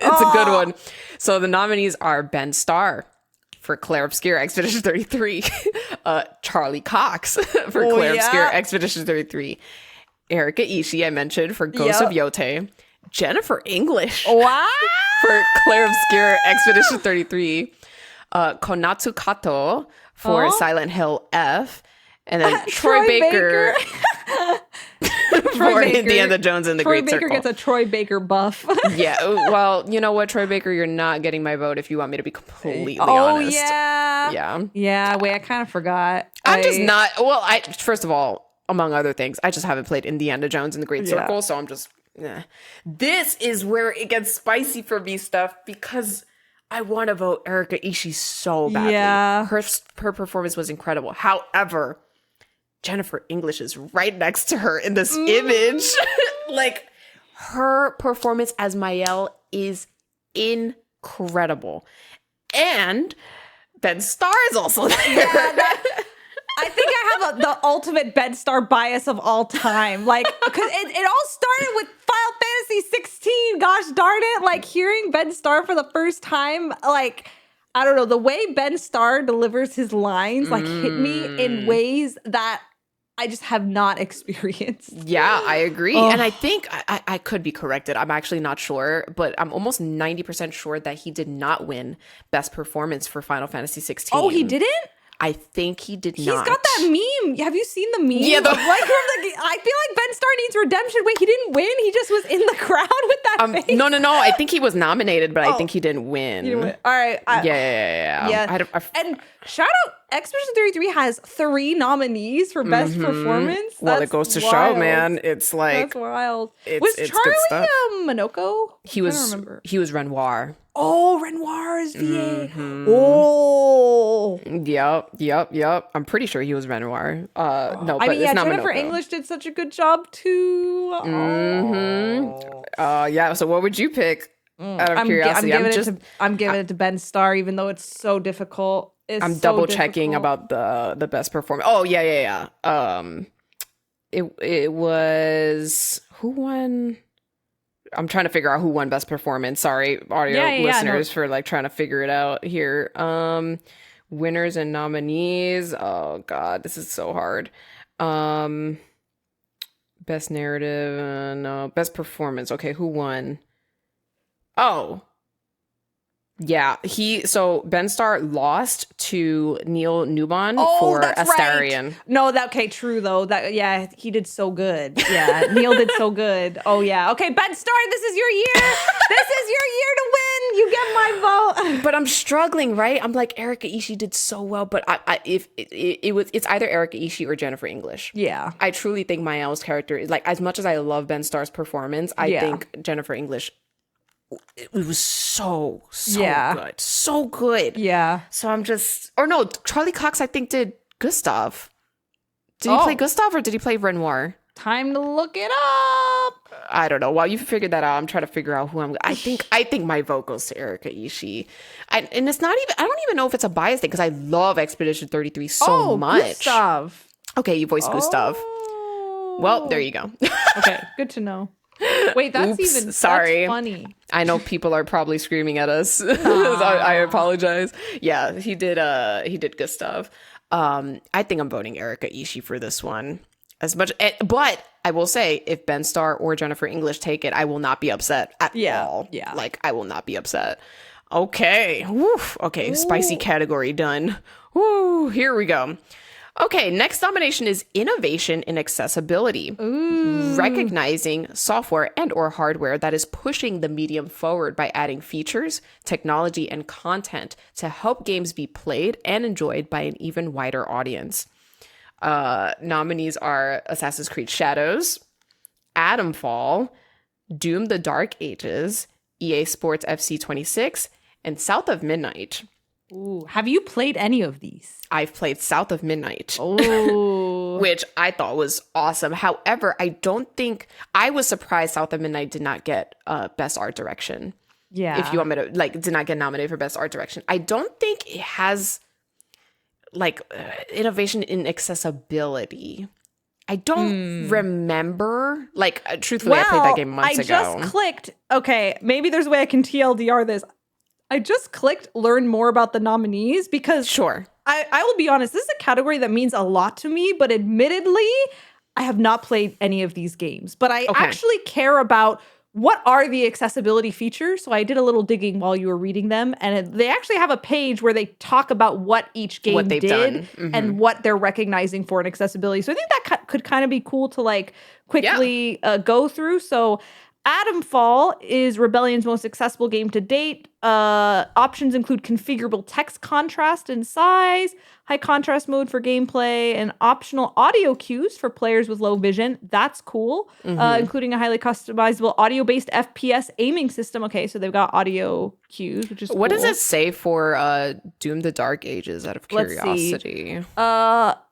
a good one. So the nominees are Ben Starr for Claire Obscure Expedition 33, Charlie Cox for Claire Obscure Expedition 33, Erika Ishii I mentioned for Ghost of Yote, Jennifer English for Claire Obscure Expedition 33, Konatsu Kato for Silent Hill F, and then Troy Baker. For Indiana Jones and the Great Circle. Troy Baker gets a Troy Baker buff. Well, you know what, Troy Baker, you're not getting my vote if you want me to be completely honest. Yeah, wait, I kind of forgot. I'm just not, first of all, among other things, I just haven't played Indiana Jones and the Great Circle, so I'm just, This is where it gets spicy for me, stuff, because I want to vote Erika Ishii so badly. Yeah. Her performance was incredible. However, Jennifer English is right next to her in this image. Like, her performance as Mael is incredible. And Ben Starr is also there. I think I have the ultimate Ben Starr bias of all time. Like, because it all started with Final Fantasy 16. Gosh darn it. Like, hearing Ben Starr for the first time, like, I don't know, the way Ben Starr delivers his lines, like, hit me in ways that I just have not experienced. Yeah, I agree. And I think I could be corrected. I'm actually not sure, but I'm almost 90% sure that he did not win Best Performance for Final Fantasy 16. Oh, he didn't? I think he did not. He's got that meme. Have you seen the meme? Yeah, I feel like Ben Starr needs redemption. Wait, he didn't win? He just was in the crowd with that face? No. I think he was nominated, but I think he didn't win. He didn't win. All right. Yeah. And shout out, Expedition 33 has 3 nominees for Best Performance. Well, it goes to show, man. It's like... That's wild. Was Charlie Minoko? He was Renoir. Oh, Renoir is VA. Oh. Yep. I'm pretty sure he was Renoir. No, but it's not Jennifer Minoko. English did such a good job too. So what would you pick? Out of curiosity, I'm giving it to Ben Starr, even though it's so difficult. I'm double checking about the best performance. Oh yeah. It was who won? I'm trying to figure out who won best performance. Sorry, audio listeners, for like trying to figure it out here. Winners and nominees. Oh God, this is so hard. Best narrative, no. Best performance. Okay, who won? Oh, yeah. Ben Starr lost to Neil Newbon for Astarion. Right. No, true though. He did so good. Yeah, Neil did so good. Oh yeah. Okay, Ben Starr, this is your year. This is your year to win. You get my vote. But I'm struggling, right? I'm like, Erika Ishii did so well, but it's either Erika Ishii or Jennifer English. Yeah. I truly think Mael's character is like, as much as I love Ben Starr's performance, I think Jennifer English, it was so good. So good. Yeah. So I'm just, or no, Charlie Cox, I think, did Gustav. Did he play Gustav or did he play Renoir? Time to look it up. I don't know. While you figured that out, I'm trying to figure out who I think my vote goes to Erika Ishii. And it's not even, I don't even know if it's a bias thing because I love Expedition 33 so much. Gustav. Okay, you voiced Gustav. Well, there you go. Okay, good to know. Wait, that's sorry. That's funny. I know people are probably screaming at us. I apologize. Yeah, he did Gustav. I think I'm voting Erika Ishii for this one. But I will say, if Ben Starr or Jennifer English take it, I will not be upset at all. Yeah. Like, I will not be upset. Okay. Woof. Okay, Ooh. Spicy category done. Woo, here we go. Okay, next nomination is innovation in accessibility. Ooh. Recognizing software and or hardware that is pushing the medium forward by adding features, technology, and content to help games be played and enjoyed by an even wider audience. Nominees are Assassin's Creed Shadows, Atomfall, Doom: The Dark Ages, EA Sports FC 26, and South of Midnight. Ooh, have you played any of these? I've played South of Midnight, which I thought was awesome. However, I was surprised South of Midnight did not get Best Art Direction. Yeah. If you want me to, did not get nominated for Best Art Direction. I don't think it has, innovation in accessibility. I don't remember. Truthfully, I played that game months ago. I just clicked. Okay, maybe there's a way I can TLDR this. I just clicked learn more about the nominees because sure. I will be honest, this is a category that means a lot to me, but admittedly, I have not played any of these games. But I actually care about what are the accessibility features. So I did a little digging while you were reading them. And they actually have a page where they talk about what each game did and what they're recognizing for in accessibility. So I think that could kind of be cool to quickly go through. So Atomfall is Rebellion's most accessible game to date. Options include configurable text contrast and size, high contrast mode for gameplay, and optional audio cues for players with low vision. That's cool. Including a highly customizable audio-based FPS aiming system. Okay, so they've got audio cues, which is cool. What does it say for Doom: The Dark Ages, out of curiosity?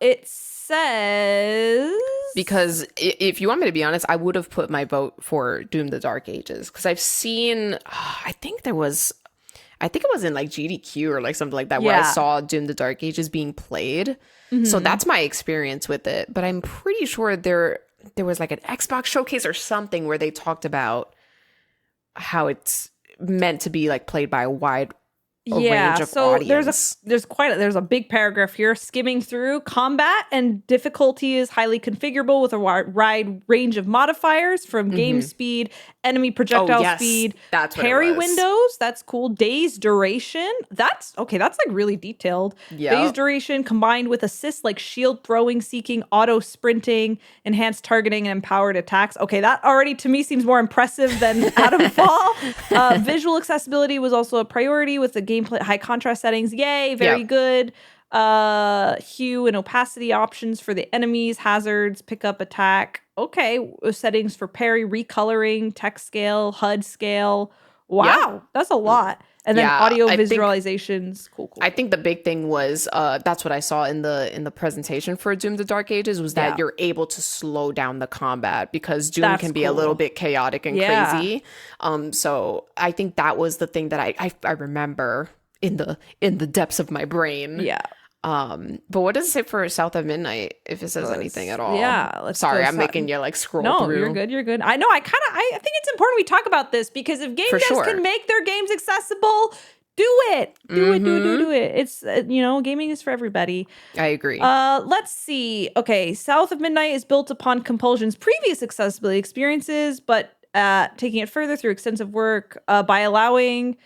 It says... Because if you want me to be honest, I would have put my vote for Doom: The Dark Ages because I've seen, I think it was in GDQ or something like that where I saw Doom: The Dark Ages being played. So that's my experience with it. But I'm pretty sure there was an Xbox showcase or something where they talked about how it's meant to be played by a wide range of audience. There's a big paragraph here skimming through. Combat and difficulty is highly configurable with a wide range of modifiers from game speed, enemy projectile speed, that's parry windows. That's cool. Days duration. That's really detailed. Yep. Days duration combined with assists like shield throwing, seeking, auto sprinting, enhanced targeting, and empowered attacks. Okay, that already to me seems more impressive than Atomfall. Visual accessibility was also a priority with the gameplay high contrast settings. Yay, very good. Hue and opacity options for the enemies, hazards, pickup, attack. Okay, settings for parry, recoloring, text scale, HUD scale. Wow, that's a lot. And then audio visualizations. Cool. I think the big thing was that's what I saw in the presentation for Doom: The Dark Ages was that you're able to slow down the combat because Doom can be a little bit chaotic and crazy. So I think that was the thing that I remember in the depths of my brain. Yeah. But what does it say for South of Midnight, if it says anything at all? Yeah. Sorry, I'm making you scroll through. No, you're good. I know. I think it's important we talk about this because if game devs can make their games accessible, do it. Do it. It's, gaming is for everybody. I agree. Let's see. Okay, South of Midnight is built upon Compulsion's previous accessibility experiences, but taking it further through extensive work by allowing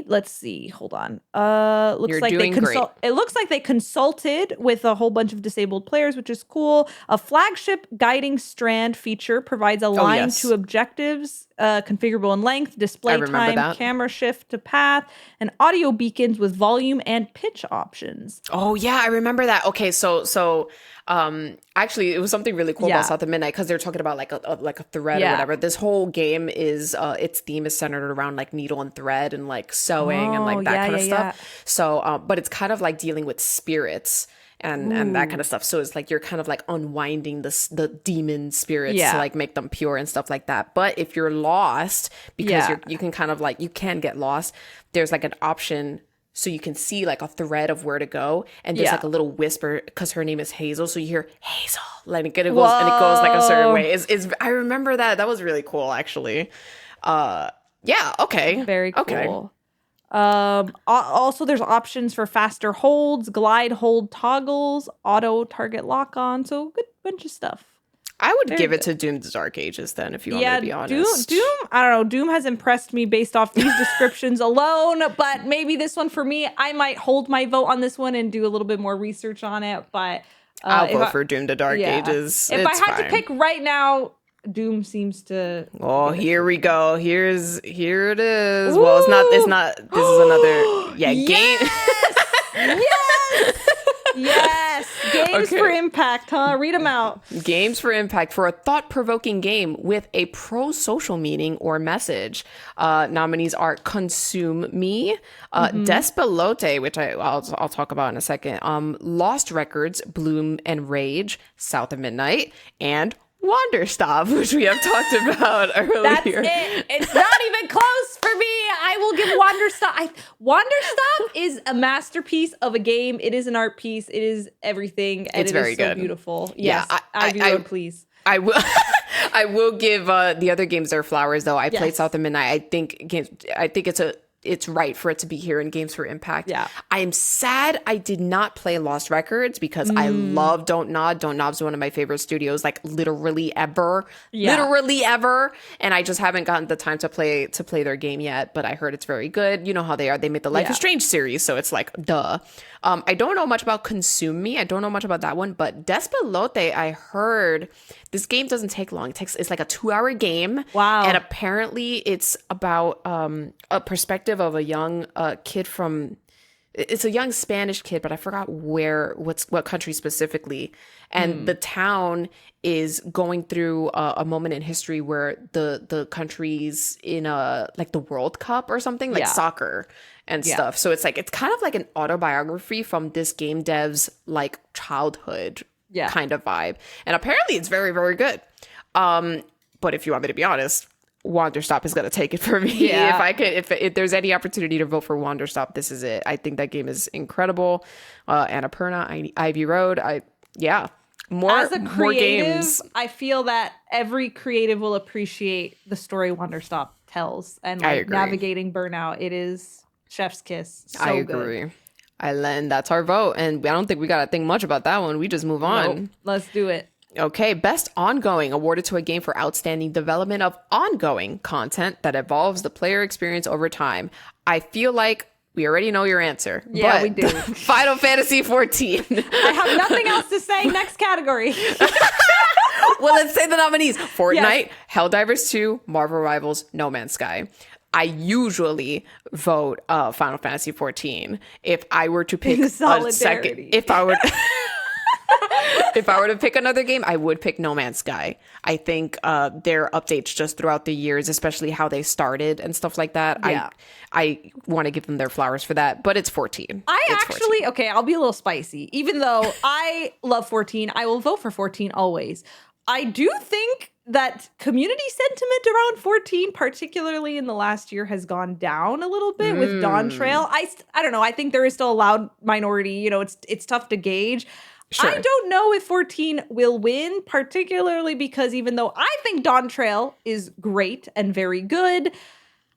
let's see. Hold on. It looks like they consulted with a whole bunch of disabled players, which is cool. A flagship guiding strand feature provides a line to objectives, configurable in length, display time, camera shift to path, and audio beacons with volume and pitch options. Oh yeah, I remember that. Okay, so actually it was something really cool about South of Midnight, because they're talking about like a thread or whatever. This whole game is its theme is centered around like needle and thread and like sewing and like that kind of stuff. So but it's kind of like dealing with spirits and that kind of stuff. So it's like you're kind of like unwinding the demon spirits to like make them pure and stuff like that. But if you're lost, because you can kind of like, you can get lost, there's like an option so you can see like a thread of where to go, and there's like a little whisper because her name is Hazel, so you hear Hazel, like it goes like a certain way. I remember that was really cool actually. Very cool. Also there's options for faster holds, glide hold toggles, auto target lock on, so good bunch of stuff. I would give it to Doom the Dark Ages then, if you want me to be honest. Doom, I don't know. Doom has impressed me based off these descriptions alone, but maybe this one for me, I might hold my vote on this one and do a little bit more research on it. But I'll vote for Doom the Dark Ages. If I had to pick right now, Doom seems to. Oh, here we go. Here it is. Ooh. Well, it's not. This is another. Yeah, game. Yes. Yes. Games for impact, huh? Read them out. Games for impact for a thought-provoking game with a pro-social meaning or message. Nominees are Consume Me, Despelote, which I'll talk about in a second, Lost Records, Bloom and Rage, South of Midnight, and Wanderstop, which we have talked about earlier. That's it. It's not even close for me. I will give Wanderstop. Wanderstop is a masterpiece of a game. It is an art piece. It is everything. And it's very good. Beautiful. Yes. Yeah, I please. I will. I will give the other games their flowers, though. I played South of Midnight. I think it's right for it to be here in Games for Impact. Yeah. I am sad I did not play Lost Records because I love Don't Nod. Don't Nod's one of my favorite studios, like literally ever. Yeah. Literally ever. And I just haven't gotten the time to play their game yet, but I heard it's very good. You know how they are. They made the Life is Strange series, so it's like, duh. I don't know much about Consume Me. I don't know much about that one, but Despelote, I heard this game doesn't take long. It's like a 2-hour game. Wow. And apparently it's about a perspective of a young kid it's a young Spanish kid, but I forgot what country specifically. And the town is going through a moment in history where the country's in like the World Cup or something, like soccer and stuff. So it's kind of like an autobiography from this game dev's like childhood kind of vibe. And apparently it's very, very good. But if you want me to be honest, Wanderstop is going to take it for me. Yeah. If there's any opportunity to vote for Wanderstop, this is it. I think that game is incredible. Annapurna, Ivy Road. More games. I feel that every creative will appreciate the story Wanderstop tells, and like navigating burnout. It is chef's kiss. So I agree. And that's our vote. And I don't think we got to think much about that one. We just move on. Nope. Let's do it. Okay, Best Ongoing, awarded to a game for outstanding development of ongoing content that evolves the player experience over time. I feel like we already know your answer. Yeah, we do. Final Fantasy 14. I have nothing else to say. Next category. Well, let's say the nominees. Fortnite, Helldivers 2, Marvel Rivals, No Man's Sky. I usually vote Final Fantasy 14. If I were to pick a second, if I were to pick another game, I would pick No Man's Sky. I think their updates just throughout the years, especially how they started and stuff like that. Yeah. I want to give them their flowers for that, but it's 14. I'll be a little spicy. Even though I love 14, I will vote for 14 always. I do think that community sentiment around 14, particularly in the last year, has gone down a little bit with Dawn Trail. I don't know. I think there is still a loud minority. You know, it's tough to gauge. Sure. I don't know if 14 will win, particularly because even though I think Dawn Trail is great and very good,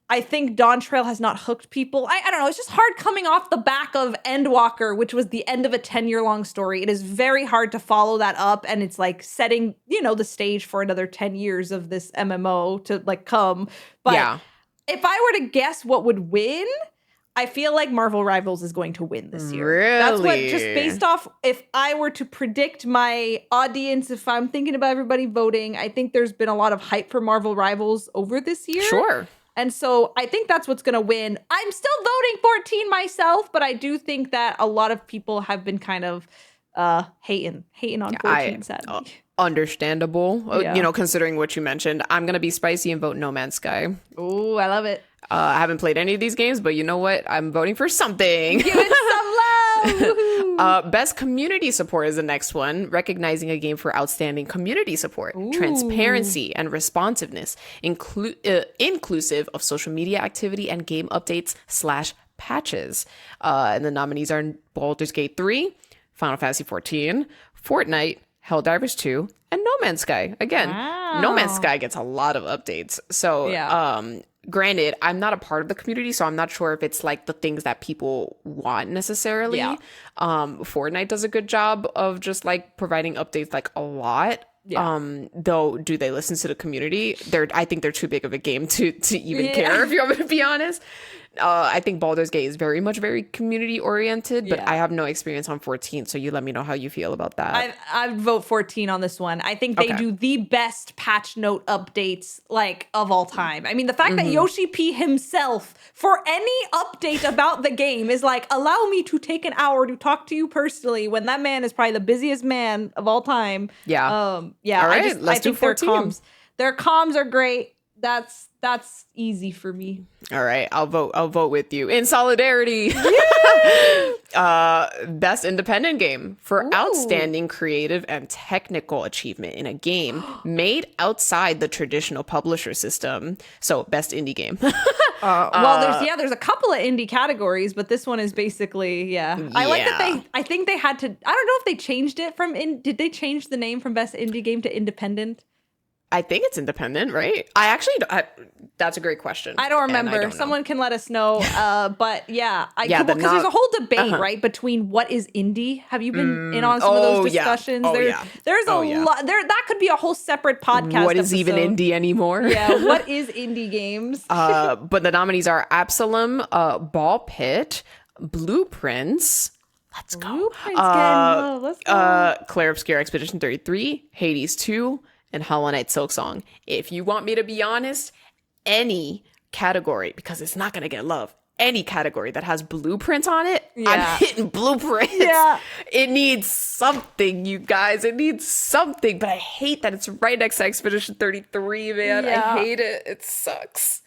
I think Dawn Trail has not hooked people. I don't know. It's just hard coming off the back of Endwalker, which was the end of a 10-year-long story. It is very hard to follow that up. And it's like setting, the stage for another 10 years of this MMO to like come. But if I were to guess what would win, I feel like Marvel Rivals is going to win this year. Really? That's what, just based off, if I were to predict my audience, if I'm thinking about everybody voting, I think there's been a lot of hype for Marvel Rivals over this year. Sure. And so I think that's what's going to win. I'm still voting 14 myself, but I do think that a lot of people have been kind of hating on 14, sadly. Understandable. Considering what you mentioned. I'm going to be spicy and vote No Man's Sky. Oh, I love it. I haven't played any of these games, but you know what? I'm voting for something. Give it some love. Best community support is the next one, recognizing a game for outstanding community support, transparency, and responsiveness, inclusive of social media activity and game updates / patches. And the nominees are Baldur's Gate 3, Final Fantasy 14, Fortnite, Helldivers 2, and No Man's Sky. Again, No Man's Sky gets a lot of updates. So, granted, I'm not a part of the community, so I'm not sure if it's like the things that people want necessarily. Yeah. Fortnite does a good job of just like providing updates like a lot. Yeah. Though, do they listen to the community? I think they're too big of a game to even care, if you want me to be honest. I think Baldur's Gate is very community oriented, but I have no experience on 14, so you let me know how you feel about that. I would vote 14 on this one. I think they do the best patch note updates like of all time. I mean, the fact that Yoshi P himself, for any update about the game, is like, allow me to take an hour to talk to you personally, when that man is probably the busiest man of all time. Yeah. All right, let's do 14. Their comms are great. That's easy for me. All right, I'll vote with you in solidarity. Best independent game for outstanding creative and technical achievement in a game made outside the traditional publisher system. So best indie game. There's a couple of indie categories, but this one is basically I like that I think they had to. I don't know if they changed it did they change the name from best indie game to independent? I think it's independent, right? That's a great question. I don't remember. Someone can let us know. But because there's a whole debate, right, between what is indie. Have you been in on some of those discussions? There's a lot. That could be a whole separate podcast. What is even indie anymore? Yeah, what is indie games? But the nominees are Absalom, Ball Pit, Blueprints. Let's go. Blueprints let's go. Claire Obscure Expedition 33, Hades 2. And Hollow Knight Silksong. If you want me to be honest, any category, because it's not going to get love, any category that has blueprints on it, I'm hitting blueprints. Yeah. It needs something, you guys. It needs something. But I hate that it's right next to Expedition 33, man. Yeah. I hate it. It sucks.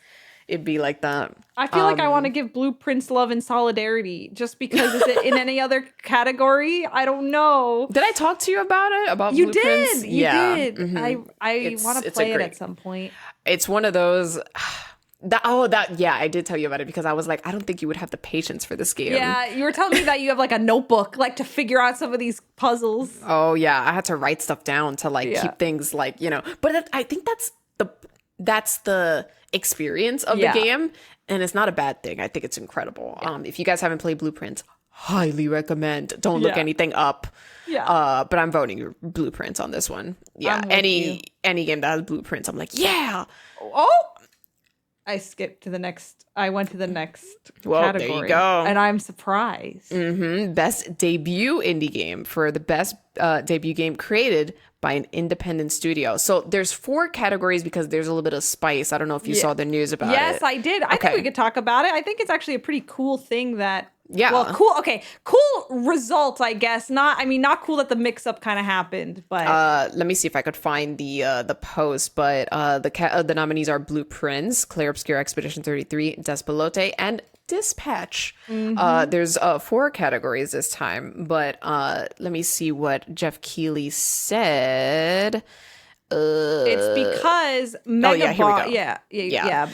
It'd be like that. I feel like I want to give Blueprints love and solidarity just because is it in any other category? I don't know. Did I talk to you about it? About you Blueprints? Did. You did. Mm-hmm. I want to play it at some point. It's one of those. I did tell you about it because I was like, I don't think you would have the patience for this game. Yeah, you were telling me that you have like a notebook, like to figure out some of these puzzles. Oh yeah, I had to write stuff down to keep things But I think that's the experience of the game, and it's not a bad thing. I think it's incredible. If you guys haven't played Blueprints, highly recommend. Don't look anything up. But I'm voting Blueprints on this one. Any game that has Blueprints, I'm like, I skipped to the next. I went to the next category. There you go. And I'm surprised. Best debut indie game for the best debut game created by an independent studio. So there's 4 categories because there's a little bit of spice. I don't know if you saw the news about it. Yes, I did. I think we could talk about it. I think it's actually a pretty cool thing that... Yeah. Well, cool. Okay. Cool result, I guess. Not cool that the mix-up kind of happened, but... let me see if I could find the post, but the nominees are Blueprints, Claire Obscure Expedition 33, Despelote, and Dispatch. There's 4 categories this time, but let me see what Jeff Keighley said. It's because Megabonk. Yeah.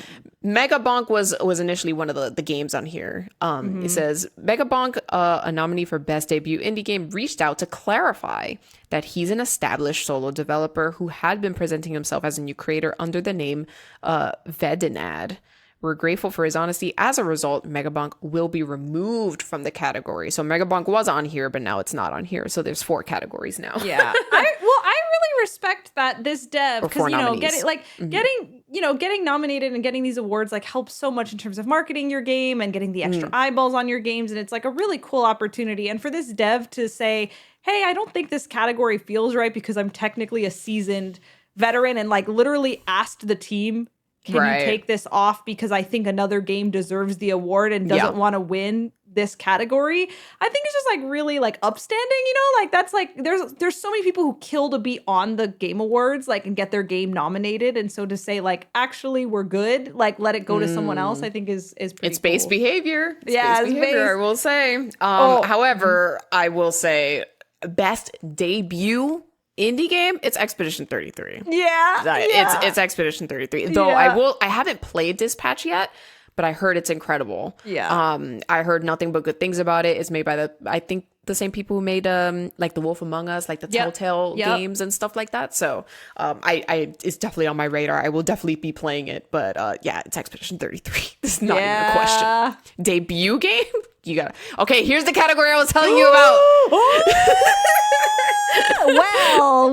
Megabonk was initially one of the games on here. It says Megabonk, a nominee for best debut indie game, reached out to clarify that he's an established solo developer who had been presenting himself as a new creator under the name Vedinad, We're grateful for his honesty. As a result, Megabonk will be removed from the category. So Megabonk was on here, but now it's not on here. So there's 4 categories now. Yeah. I really respect that this dev, because nominees. getting nominated and getting these awards like helps so much in terms of marketing your game and getting the extra eyeballs on your games, and it's like a really cool opportunity. And for this dev to say, hey, I don't think this category feels right because I'm technically a seasoned veteran, and like literally asked the team, can you take this off because I think another game deserves the award and doesn't want to win this category. I think it's just like really like upstanding, like that's like there's so many people who kill to be on the game awards like and get their game nominated, and so to say like actually we're good, like let it go to someone else, I think is pretty It's base behavior. It's it's behavior, I will say. However, I will say best debut indie game, it's Expedition 33. It's Expedition 33. Though I haven't played Dispatch yet, but I heard it's incredible. I heard nothing but good things about it. It's made by I think the same people who made like The Wolf Among Us, like the Telltale games and stuff like that. So it's definitely on my radar. I will definitely be playing it. But it's Expedition 33. This is not even a question. Debut game? You got okay, here's the category I was telling you about. Well.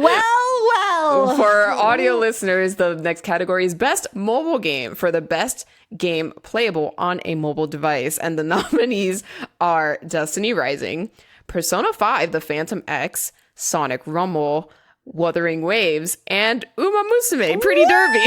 For audio listeners, the next category is Best Mobile Game for the best game playable on a mobile device. And the nominees are Destiny Rising, Persona 5, The Phantom X, Sonic Rumble, Wuthering Waves, and Uma Musume, Pretty Derby.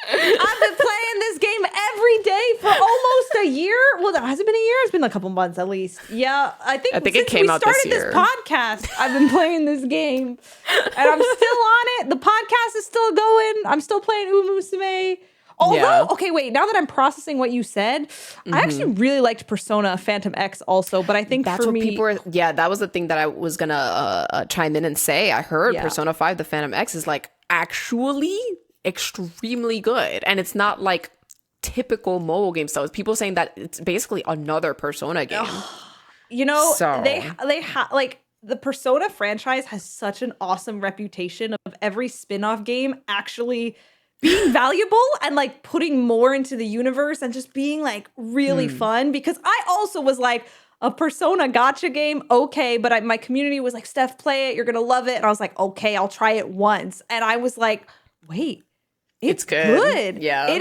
I've been playing this game every day for almost a year. Well, has it been a year? It's been a couple months at least. Yeah, I think since it came out this year. We started this podcast, I've been playing this game. And I'm still on it. The podcast is still going. I'm still playing Umusume. Although, okay, wait, now that I'm processing what you said, I actually really liked Persona Phantom X also, but I think that's for what me... people were... Yeah, that was the thing that I was going to chime in and say. I heard Persona 5, The Phantom X is like actually extremely good, and it's not like typical mobile game stuff. People saying that it's basically another Persona game. They like the Persona franchise has such an awesome reputation of every spin-off game actually being valuable and like putting more into the universe and just being like really fun, because I also was like, a Persona gacha game, okay, but my community was like, Steph, play it, you're gonna love it, and I was like, okay, I'll try it once, and I was like, wait, it's good. Yeah. It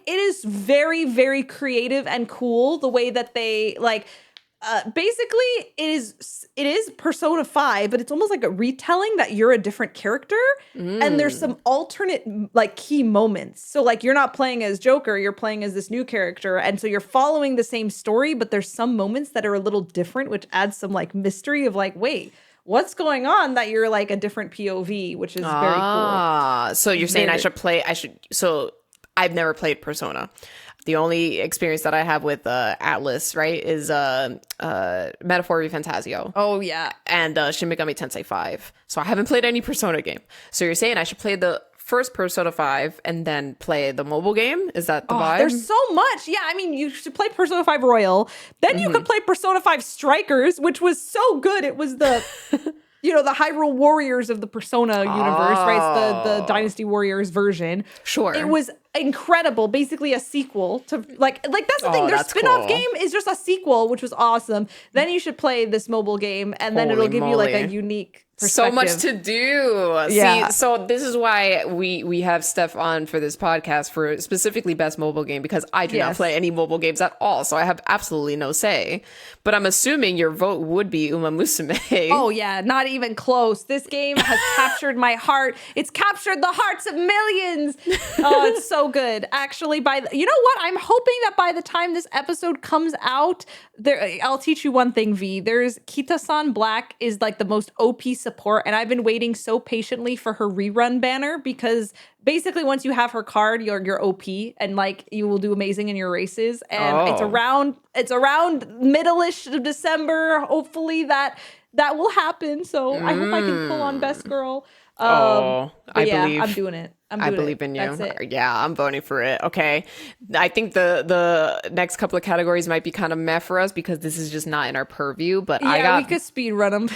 is very, very creative and cool the way that they like basically it is Persona 5, but it's almost like a retelling that you're a different character and there's some alternate like key moments. So like you're not playing as Joker, you're playing as this new character, and so you're following the same story, but there's some moments that are a little different, which adds some like mystery of like, wait, what's going on that you're like a different POV, which is very cool. So you're saying so I've never played Persona. The only experience that I have with Atlas, right, is Metaphor Fantasio. Oh, yeah. And Shin Megami Tensei 5. So I haven't played any Persona game. So you're saying I should play the first Persona 5 and then play the mobile game? Is that the vibe? There's so much. Yeah, I mean, you should play Persona 5 Royal. Then you could play Persona 5 Strikers, which was so good. It was the... the Hyrule Warriors of the Persona universe, right? It's the Dynasty Warriors version. Sure. It was incredible. Basically a sequel to like that's the thing. Their spin-off game is just a sequel, which was awesome. Then you should play this mobile game, and then it'll give you like a unique perspective. So much to do. Yeah. See, so this is why we have Steph on for this podcast for specifically best mobile game, because I do not play any mobile games at all. So I have absolutely no say. But I'm assuming your vote would be Uma Musume. Oh yeah, not even close. This game has captured my heart. It's captured the hearts of millions. Oh, it's so good. Actually, you know what? I'm hoping that by the time this episode comes out, I'll teach you one thing, V. There's Kita-san Black is like the most OP support, and I've been waiting so patiently for her rerun banner, because basically once you have her card, you're OP and like you will do amazing in your races. And it's around middle-ish of December. Hopefully that will happen. So I hope I can pull on Best Girl. I believe I'm doing it. I believe in you. That's it. Yeah, I'm voting for it. Okay. I think the next couple of categories might be kind of meh for us because this is just not in our purview, but we could speed run them.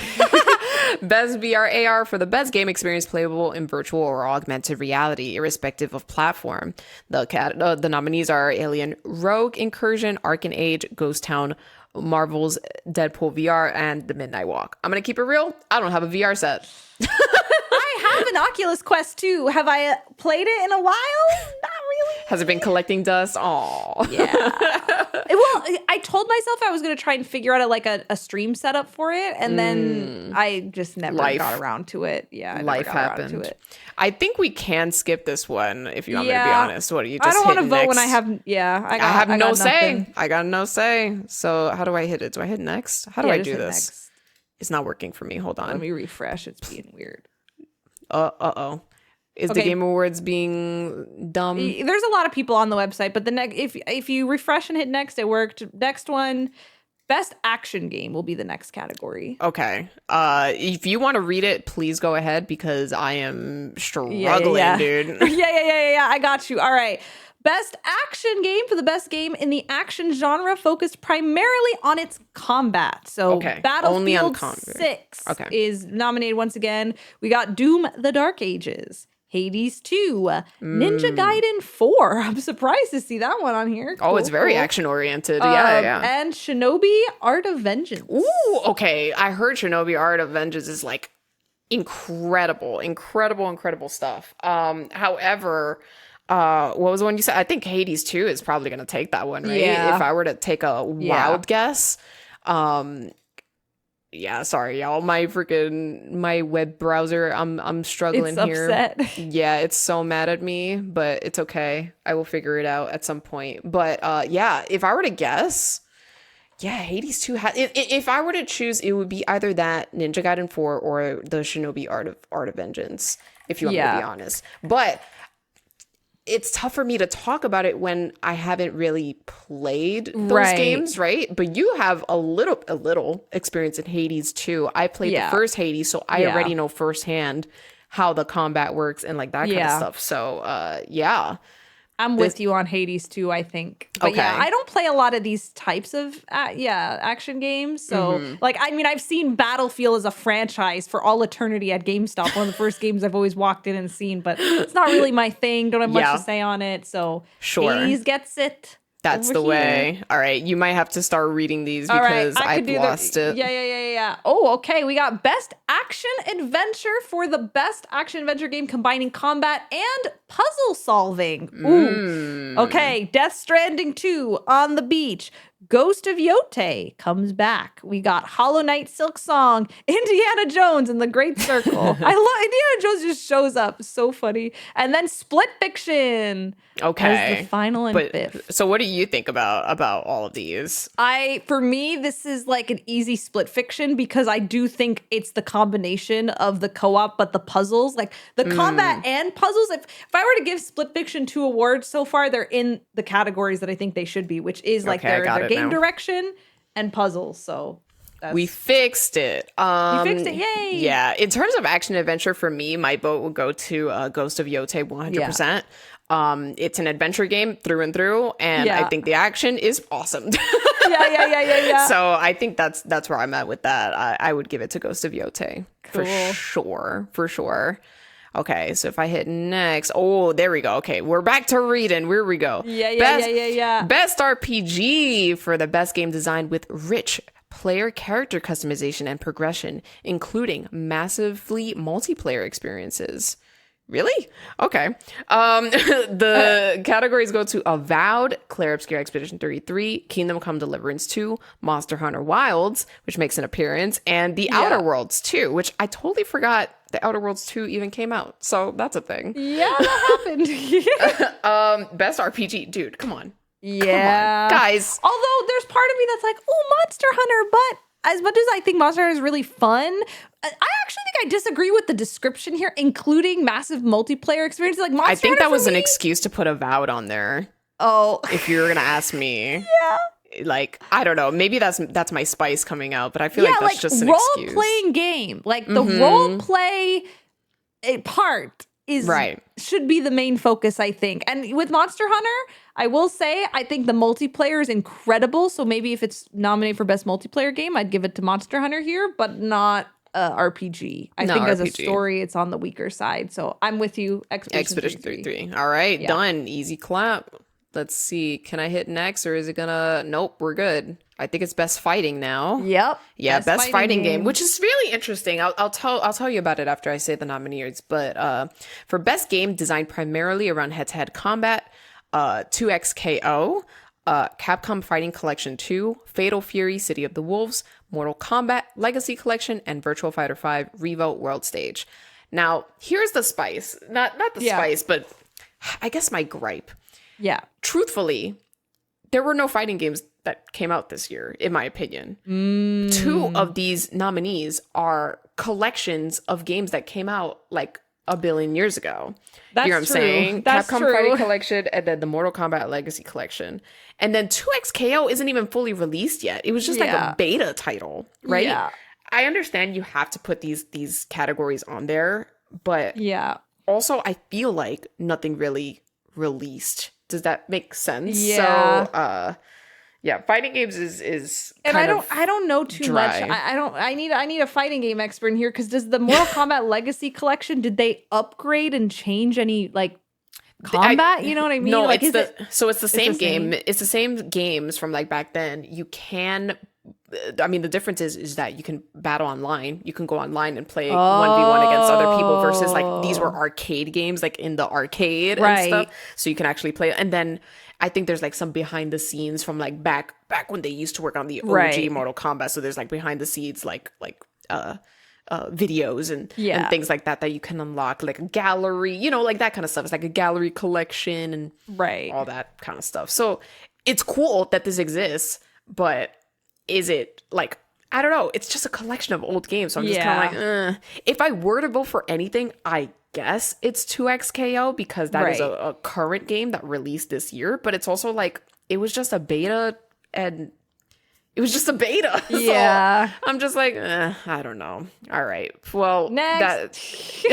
Best VR AR for the best game experience playable in virtual or augmented reality, irrespective of platform. The nominees are Alien Rogue Incursion, Arcane Age, Ghost Town, Marvel's Deadpool VR, and The Midnight Walk. I'm going to keep it real. I don't have a VR set. I have an Oculus Quest 2. Have I played it in a while? Not really. Has it been collecting dust? Aw. Yeah. Well, I told myself I was going to try and figure out a stream setup for it, and then I just never got around to it. Yeah, life happened. I think we can skip this one if you want me to be honest. What do you just? I don't want to vote next? when I have. Yeah, I have no say. I got no say. So how do I hit it? Do I hit next? How do I do this? Next. It's not working for me. Hold on. Let me refresh. It's being weird. Uh-oh. Is the Game Awards being dumb? There's a lot of people on the website, but if you refresh and hit next, it worked. Next one, best action game will be the next category. Okay. If you want to read it, please go ahead because I am struggling, dude. Yeah. I got you. All right. Best action game for the best game in the action genre focused primarily on its combat. So Battlefield 6 is nominated once again. We got Doom The Dark Ages, Hades 2, Ninja Gaiden 4. I'm surprised to see that one on here. Cool, it's very action oriented. Yeah. And Shinobi Art of Vengeance. Ooh, okay. I heard Shinobi Art of Vengeance is like incredible stuff. However, what was the one you said? I think Hades 2 is probably going to take that one, right? Yeah. If I were to take a wild guess. Yeah, sorry, y'all. My web browser, I'm struggling here. It's upset. Yeah, it's so mad at me, but it's okay. I will figure it out at some point. But yeah, if I were to guess, Hades 2 if I were to choose, it would be either that Ninja Gaiden 4 or the Shinobi Art of Vengeance, if you want me to be honest. But it's tough for me to talk about it when I haven't really played those games, right? But you have a little experience in Hades too. I played the first Hades, so I already know firsthand how the combat works and like that kind of stuff. So I'm with you on Hades too, I think. But I don't play a lot of these types of action games. So I've seen Battlefield as a franchise for all eternity at GameStop. One of the first games I've always walked in and seen, but it's not really my thing. Don't have much to say on it. So Hades gets it. That's the way. All right. You might have to start reading these because I've lost it. Yeah. Oh, okay. We got best action adventure for the best action adventure game combining combat and puzzle solving. Ooh. Okay. Death Stranding 2, On the Beach. Ghost of Yote comes back. We got Hollow Knight, Silk Song, Indiana Jones, and The Great Circle. I love Indiana Jones just shows up. So funny. And then Split Fiction. Okay. As the final and fifth. So what do you think about all of these? For me, this is like an easy Split Fiction because I do think it's the combination of the co-op, but the puzzles, like the combat and puzzles. If I were to give Split Fiction 2 awards so far, they're in the categories that I think they should be, which is like their game direction and puzzles. So we fixed it. We fixed it. Yay. Yeah. In terms of action adventure, for me, my vote would go to Ghost of Yote 100%. It's an adventure game through and through, and I think the action is awesome. Yeah. So I think that's where I'm at with that. I would give it to Ghost of Yote for sure. Okay, so if I hit next, there we go. Okay, we're back to reading. Where we go? Yeah. Best RPG for the best game designed with rich player character customization and progression, including massively multiplayer experiences. Really? Okay. The categories go to Avowed, Clair Obscure Expedition 33, Kingdom Come Deliverance 2, Monster Hunter Wilds, which makes an appearance, and The Outer Worlds 2, which I totally forgot The Outer Worlds 2 even came out. So that's a thing. Yeah, that happened. Best RPG. Dude, come on. Yeah. Come on, guys. Although there's part of me that's like, Monster Hunter, but as much as I think Monster Hunter is really fun, I actually think I disagree with the description here, including massive multiplayer experiences. Like Monster I think Hunter that was an excuse to put Avowed on there. Oh. If you were gonna ask me. Yeah. Like, I don't know. Maybe that's my spice coming out, but I feel like that's just an excuse. Role-playing game. Like, the role-play part should be the main focus, I think. And with Monster Hunter, I will say, I think the multiplayer is incredible. So maybe if it's nominated for best multiplayer game, I'd give it to Monster Hunter here, but not RPG. I No, think as a RPG. story, it's on the weaker side. So I'm with you. Expedition 33. 33. All right, Yeah. done. Easy clap. Let's see. Can I hit next or is it gonna? Nope, we're good. I think it's best fighting now. Yep. Yeah, best fighting game, which is really interesting. I'll tell you about it after I say the nominees. But for best game designed primarily around head-to-head combat, 2XKO, Capcom Fighting Collection 2, Fatal Fury: City of the Wolves, Mortal Kombat Legacy Collection, and Virtual Fighter 5 Revo World Stage. Now, here's the spice. Not the spice, but I guess my gripe. Yeah. Truthfully, there were no fighting games that came out this year, in my opinion. 2 of these nominees are collections of games that came out like a billion years ago. That's you know what I'm true. saying? That's Capcom true. Fighting Collection and then the Mortal Kombat Legacy Collection. And then 2XKO isn't even fully released yet. It was just like a beta title, right? Yeah. I understand you have to put these categories on there, but also I feel like nothing really released. Does that make sense? Yeah. So fighting games is and kind I don't know too dry. much. I need a fighting game expert in here because does the Mortal Kombat Legacy Collection, did they upgrade and change any like combat? You know what I mean? No, like, it's the same the game. same? It's the same games from like back then. You can. I mean, the difference is that you can battle online. You can go online and play 1v1 against other people versus like these were arcade games, like in the arcade and stuff. So you can actually play. And then I think there's like some behind the scenes from like back when they used to work on the OG Mortal Kombat. So there's like behind the scenes like videos and things like that you can unlock, like a gallery, you know, like that kind of stuff. It's like a gallery collection and all that kind of stuff. So it's cool that this exists, but is it like, I don't know, it's just a collection of old games. So I'm just kind of like, if I were to vote for anything, I guess it's 2XKO because that is a current game that released this year, but it's also like, it was just a beta and it was just a beta. Yeah. So I'm just like, I don't know. All right. Well, next.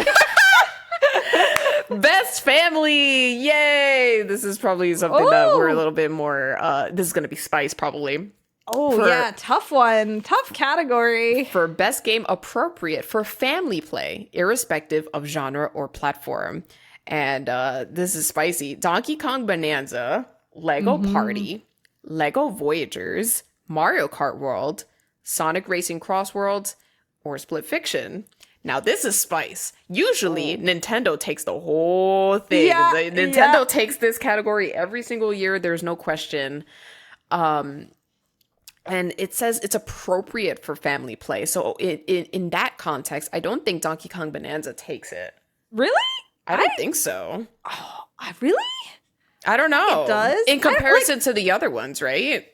Best family. Yay. This is probably something that we're a little bit more, this is going to be spice probably. Tough one. Tough category. For best game appropriate for family play, irrespective of genre or platform. And this is spicy. Donkey Kong Bonanza, Lego Party, Lego Voyagers, Mario Kart World, Sonic Racing Cross Worlds, or Split Fiction. Now, this is spice. Usually, Nintendo takes the whole thing. Nintendo takes this category every single year. There's no question. And it says it's appropriate for family play. So in that context, I don't think Donkey Kong Bonanza takes it. Really? I don't think so. Oh, really? I don't know. It does? In comparison to the other ones, right?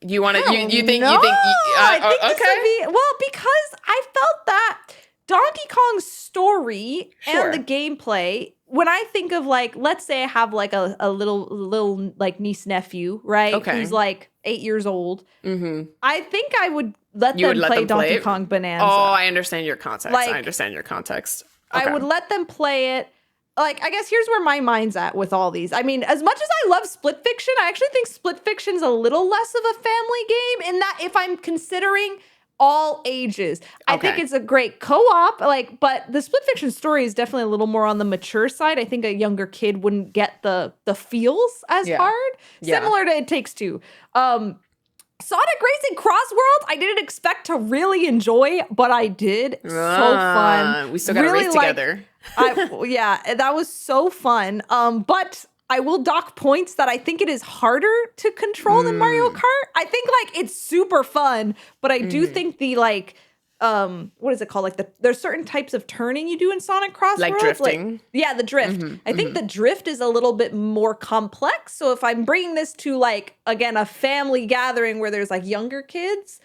You want to? You think? No, You think? I think okay. this would be, because I felt that Donkey Kong's story and the gameplay. When I think of like, let's say I have like a little like niece nephew, right? Okay. Who's like 8 years old. Mm-hmm. I think I would let them play Donkey Kong Bonanza. Oh, I understand your context. Like, I understand your context. I would let them play it. Like, I guess here's where my mind's at with all these. I mean, as much as I love Split Fiction, I actually think Split Fiction's a little less of a family game in that if I'm considering all ages. I think it's a great co-op, like, but the Split Fiction story is definitely a little more on the mature side. I think a younger kid wouldn't get the feels as hard. Similar to It Takes Two. Sonic Racing Cross Worlds, I didn't expect to really enjoy, but I did. So fun. We still got to race together. That was so fun. But I will dock points that I think it is harder to control than Mario Kart. I think like it's super fun, but I do think the like what is it called? Like there's certain types of turning you do in Sonic Cross like Worlds. drifting. Like, the drift. I think the drift is a little bit more complex. So if I'm bringing this to like again a family gathering where there's like younger kids,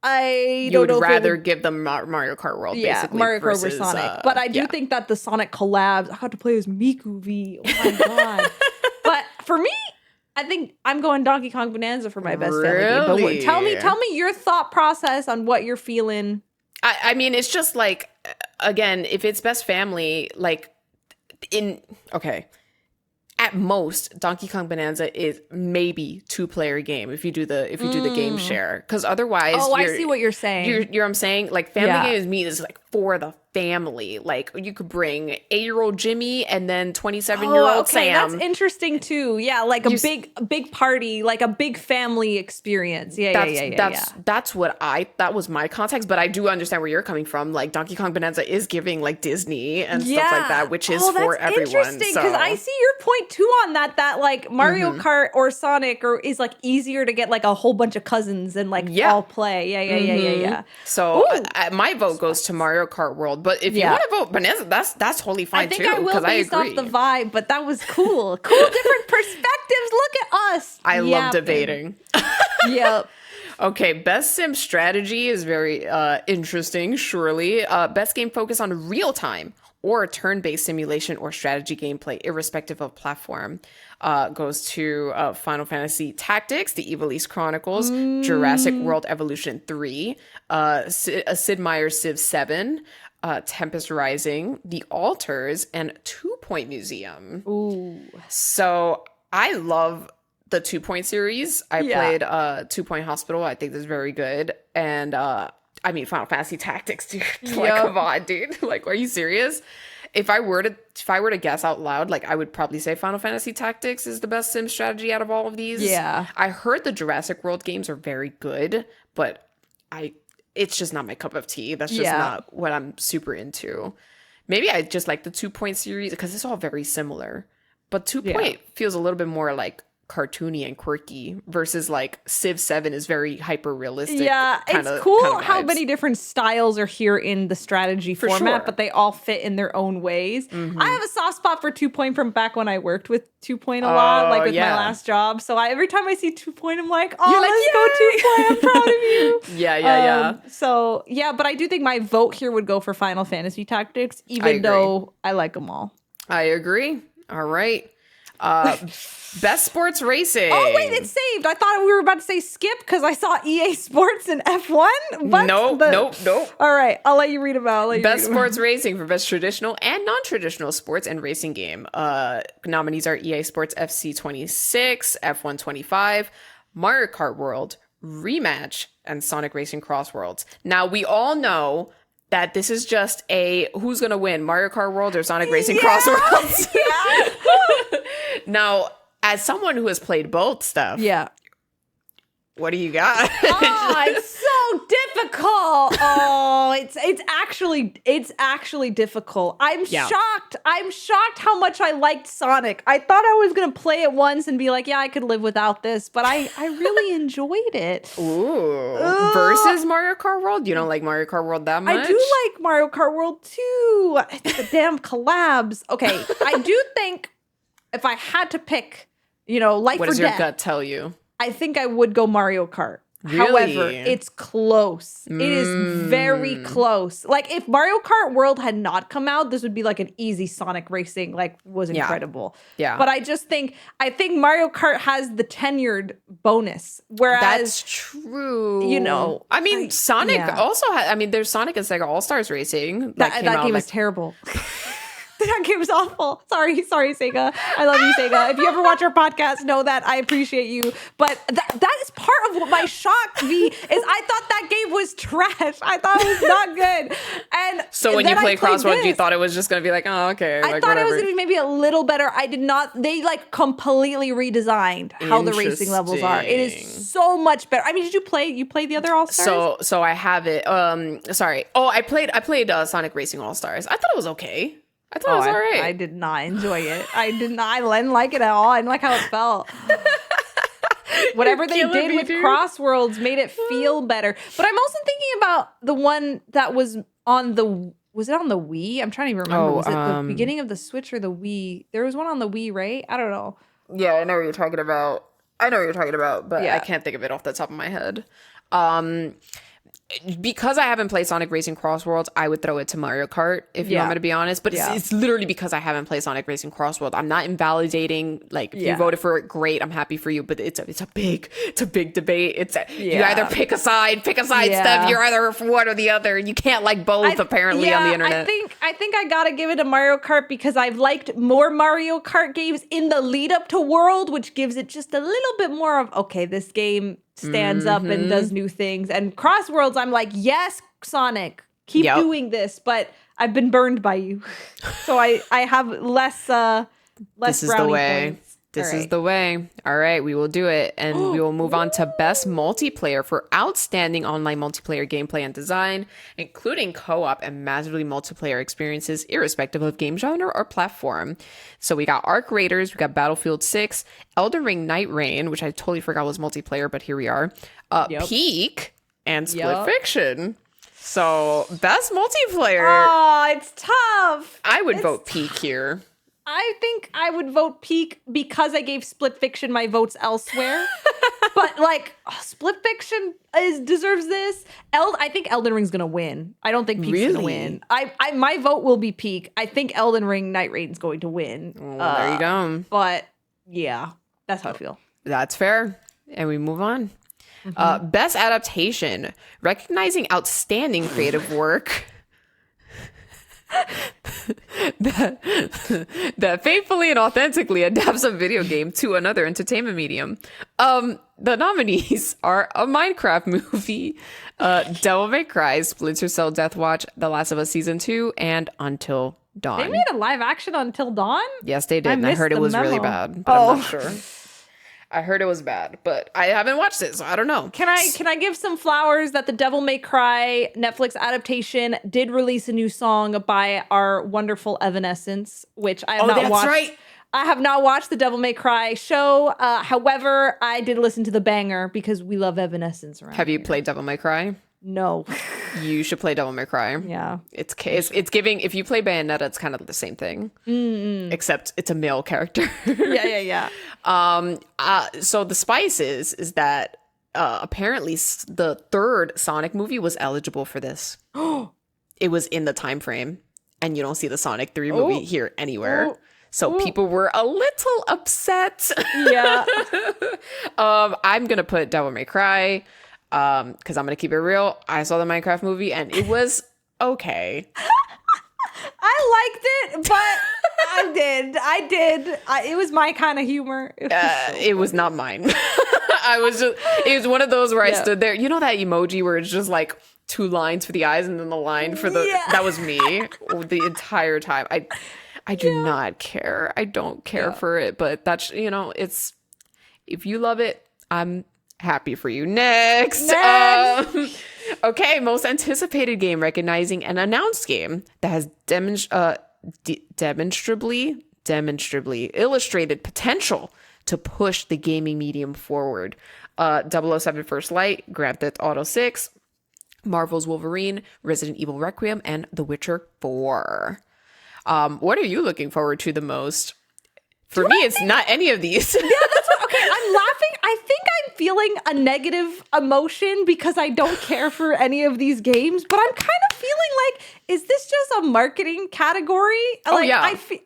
you would rather give them Mario Kart World, basically. Mario Kart over Sonic. But I do think that the Sonic collabs, I got to play as Miku V. Oh my God. But for me, I think I'm going Donkey Kong Bonanza for my best family game. But tell me your thought process on what you're feeling. I mean, it's just like, again, if it's best family, like at most, Donkey Kong Bonanza is maybe 2-player game if you do the game share, because otherwise, I see what you're saying. You know what I'm saying? Like family game is me is like for the family. Like you could bring 8-year-old Jimmy and then 27-year-old Sam. That's interesting too. Yeah, like a big party, like a big family experience. That's what that was my context, but I do understand where you're coming from. Like Donkey Kong Bonanza is giving like Disney and stuff like that, which is for everyone. Interesting, because I see your point too on that like Mario Kart or Sonic is like easier to get like a whole bunch of cousins and like all play. Yeah. So my vote goes to Mario Kart World. But if you want to vote Bonanza, that's totally fine too. I think I will based off the vibe, but that was cool. Cool different perspectives. Look at us. I love debating. Yep. Okay, best sim strategy is very interesting, surely. Best game focus on real time or turn-based simulation or strategy gameplay, irrespective of platform, goes to Final Fantasy Tactics, The Ivalice Chronicles, Jurassic World Evolution 3, Sid Meier's Civ 7, Tempest Rising, The Alters, and 2 Point Museum. Ooh. So I love the 2 Point series. I played 2 Point Hospital. I think that's very good. And I mean, Final Fantasy Tactics, dude. Like, come on, dude. Like, are you serious? If I were to guess out loud, like I would probably say Final Fantasy Tactics is the best sim strategy out of all of these. Yeah. I heard the Jurassic World games are very good, but it's just not my cup of tea. That's just not what I'm super into. Maybe I just like the 2 Point series because it's all very similar. But 2 Point feels a little bit more like cartoony and quirky versus like Civ 7 is very hyper realistic. Yeah, it's cool how many different styles are here in the strategy format, but they all fit in their own ways. I have a soft spot for 2 Point from back when I worked with 2 Point a lot, like with my last job. So every time I see 2 Point, I'm like, oh, let's go 2 Point. I'm proud of you. Yeah. So yeah, but I do think my vote here would go for Final Fantasy Tactics, even though I like them all. I agree. All right. Best sports racing. Oh, wait, it's saved. I thought we were about to say skip because I saw EA Sports and F1. But nope. All right, I'll let you read about Best sports racing for best traditional and non-traditional sports and racing game. Nominees are EA Sports FC 26, F1 25, Mario Kart World, Rematch, and Sonic Racing Cross Worlds. Now, we all know that this is just a who's going to win, Mario Kart World or Sonic Racing Cross Worlds. Now, as someone who has played both stuff, what do you got? Oh, it's so difficult. Oh, it's actually difficult. I'm shocked. I'm shocked how much I liked Sonic. I thought I was gonna play it once and be like, yeah, I could live without this, but I really enjoyed it. Ooh. Versus Mario Kart World? You don't like Mario Kart World that much? I do like Mario Kart World too. The damn collabs. Okay, I do think if I had to pick, life or death. What does your gut tell you? I think I would go Mario Kart. Really? However, it's close. It is very close. Like if Mario Kart World had not come out, this would be like an easy Sonic racing, like was incredible. Yeah. But I think Mario Kart has the tenured bonus. Whereas that's true. I mean, Sonic also there's Sonic and Sega All-Stars Racing. That game was terrible. That game was awful. Sorry, Sega. I love you, Sega. If you ever watch our podcast, know that I appreciate you. But that is part of what my shocked me is. I thought that game was trash. I thought it was not good. And so when you play Crossroads, you thought it was just going to be like, oh, okay. I thought it was going to be maybe a little better. I did not. They like completely redesigned how the racing levels are. It is so much better. I mean, did you play? You played the other All Stars? So I have it. Sorry. Oh, I played Sonic Racing All Stars. I thought it was okay. I thought it was all right. I did not enjoy it. I didn't like it at all. I didn't like how it felt. Whatever they did with Cross Worlds made it feel better. But I'm also thinking about the one that was on the... Was it on the Wii? I'm trying to remember. Was it the beginning of the Switch or the Wii? There was one on the Wii, right? I don't know. Yeah, I know what you're talking about. But I can't think of it off the top of my head. because I haven't played Sonic Racing Cross Worlds, I would throw it to Mario Kart if you want me to be honest. But it's literally because I haven't played Sonic Racing Cross World. I'm not invalidating. Like, if you voted for it, great. I'm happy for you. But it's a big debate. You either pick a side, Steph. You're either for one or the other. You can't like both apparently on the internet. I think I gotta give it to Mario Kart because I've liked more Mario Kart games in the lead up to World, which gives it just a little bit more of, okay, this game stands up and does new things. And Crossworlds, I'm like, yes, Sonic, keep doing this, but I've been burned by you. So I have less this is brownie the way. points. This is the way. All right, we will do it. And we will move on to Best Multiplayer for outstanding online multiplayer gameplay and design, including co-op and massively multiplayer experiences, irrespective of game genre or platform. So we got Arc Raiders, we got Battlefield 6, Elden Ring Night Rain, which I totally forgot was multiplayer, but here we are, Peak, and Split Fiction. So, Best Multiplayer. Oh, it's tough. I would vote Peak here. I think I would vote Peak because I gave Split Fiction my votes elsewhere. But like, Split Fiction deserves this. I think Elden Ring's gonna win. I don't think Peak's gonna win. My vote will be Peak. I think Elden Ring Night Rain's going to win. There you go. But yeah, that's how I feel. That's fair. And we move on. Best Adaptation, recognizing outstanding creative work that faithfully and authentically adapts a video game to another entertainment medium. The nominees are a Minecraft movie, Devil May Cry, Splinter Cell Death Watch, The Last of Us Season 2, and Until Dawn. They made a live action Until Dawn? Yes, they did. And I heard it was really bad, but I'm not sure. I heard it was bad, but I haven't watched it, so I don't know. Can I give some flowers that the Devil May Cry Netflix adaptation did release a new song by our wonderful Evanescence, which I have not watched. Right. I have not watched the Devil May Cry show. However, I did listen to the banger because we love Evanescence around Have you played Devil May Cry? No. You should play Devil May Cry. Yeah. It's giving, if you play Bayonetta, it's kind of the same thing. Except it's a male character. Yeah. So the spice is that apparently the third Sonic movie was eligible for this. It was in the time frame, and you don't see the Sonic 3 movie here anywhere. So people were a little upset. Yeah. I'm going to put Devil May Cry. Because I'm gonna keep it real. I saw the Minecraft movie and it was okay. I liked it, but I did. It was my kind of humor. It was not mine. It was one of those where I stood there. You know that emoji where it's just like 2 lines for the eyes and then the line for the. That was me the entire time. I do not care. I don't care for it, but that's it's if you love it, I'm happy for you. Next. Okay, most anticipated game, recognizing an announced game that has demonstrably illustrated potential to push the gaming medium forward. 007 First Light, Grand Theft Auto 6, Marvel's Wolverine, Resident Evil Requiem, and The Witcher 4. What are you looking forward to the most? For me, it's not any of these. Yeah, that's what. Okay, I'm laughing. I think I'm feeling a negative emotion because I don't care for any of these games, but I'm kind of feeling like, is this just a marketing category? Like, yeah. I feel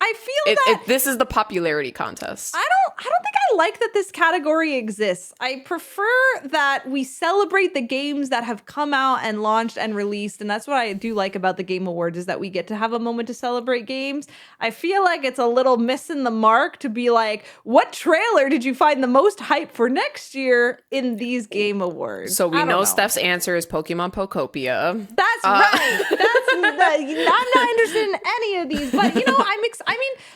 that this is the popularity contest. I don't think I like that this category exists. I prefer that we celebrate the games that have come out and launched and released, and that's what I do like about the Game Awards is that we get to have a moment to celebrate games. I feel like it's a little missing the mark to be like, what trailer did you find the most hype for next year in these Game Awards? So we know Steph's answer is Pokemon Pokopia. That's right. I'm not interested in any of these, but I mean,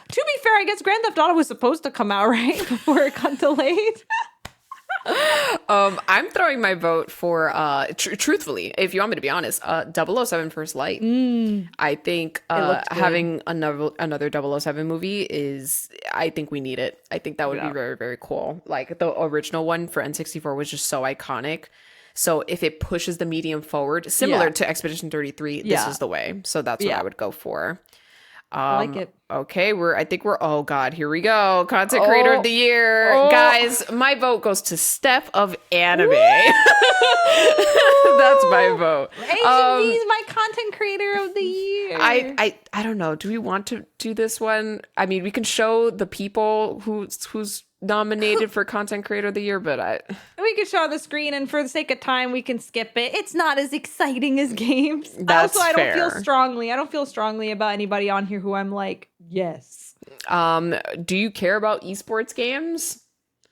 to be fair, I guess Grand Theft Auto was supposed to come out right before it got delayed. I'm throwing my vote for truthfully, if you want me to be honest, 007 First Light. I think having another 007 movie I think we need it. I think that would be very, very cool. Like the original one for N64 was just so iconic. So if it pushes the medium forward, similar to Expedition 33, this is the way. So that's what I would go for. I like it. Okay, I think we're, oh God, here we go. Content creator of the year. Guys, my vote goes to Steph of Anime. That's my vote. Asian V's my content creator of the year. I don't know. Do we want to do this one? I mean, we can show the people who's nominated for content creator of the year, but we can show on the screen, and for the sake of time, we can skip it. It's not as exciting as games. That's also, I don't feel fair. strongly. I don't feel strongly about anybody on here who I'm like, yes. Do you care about esports games?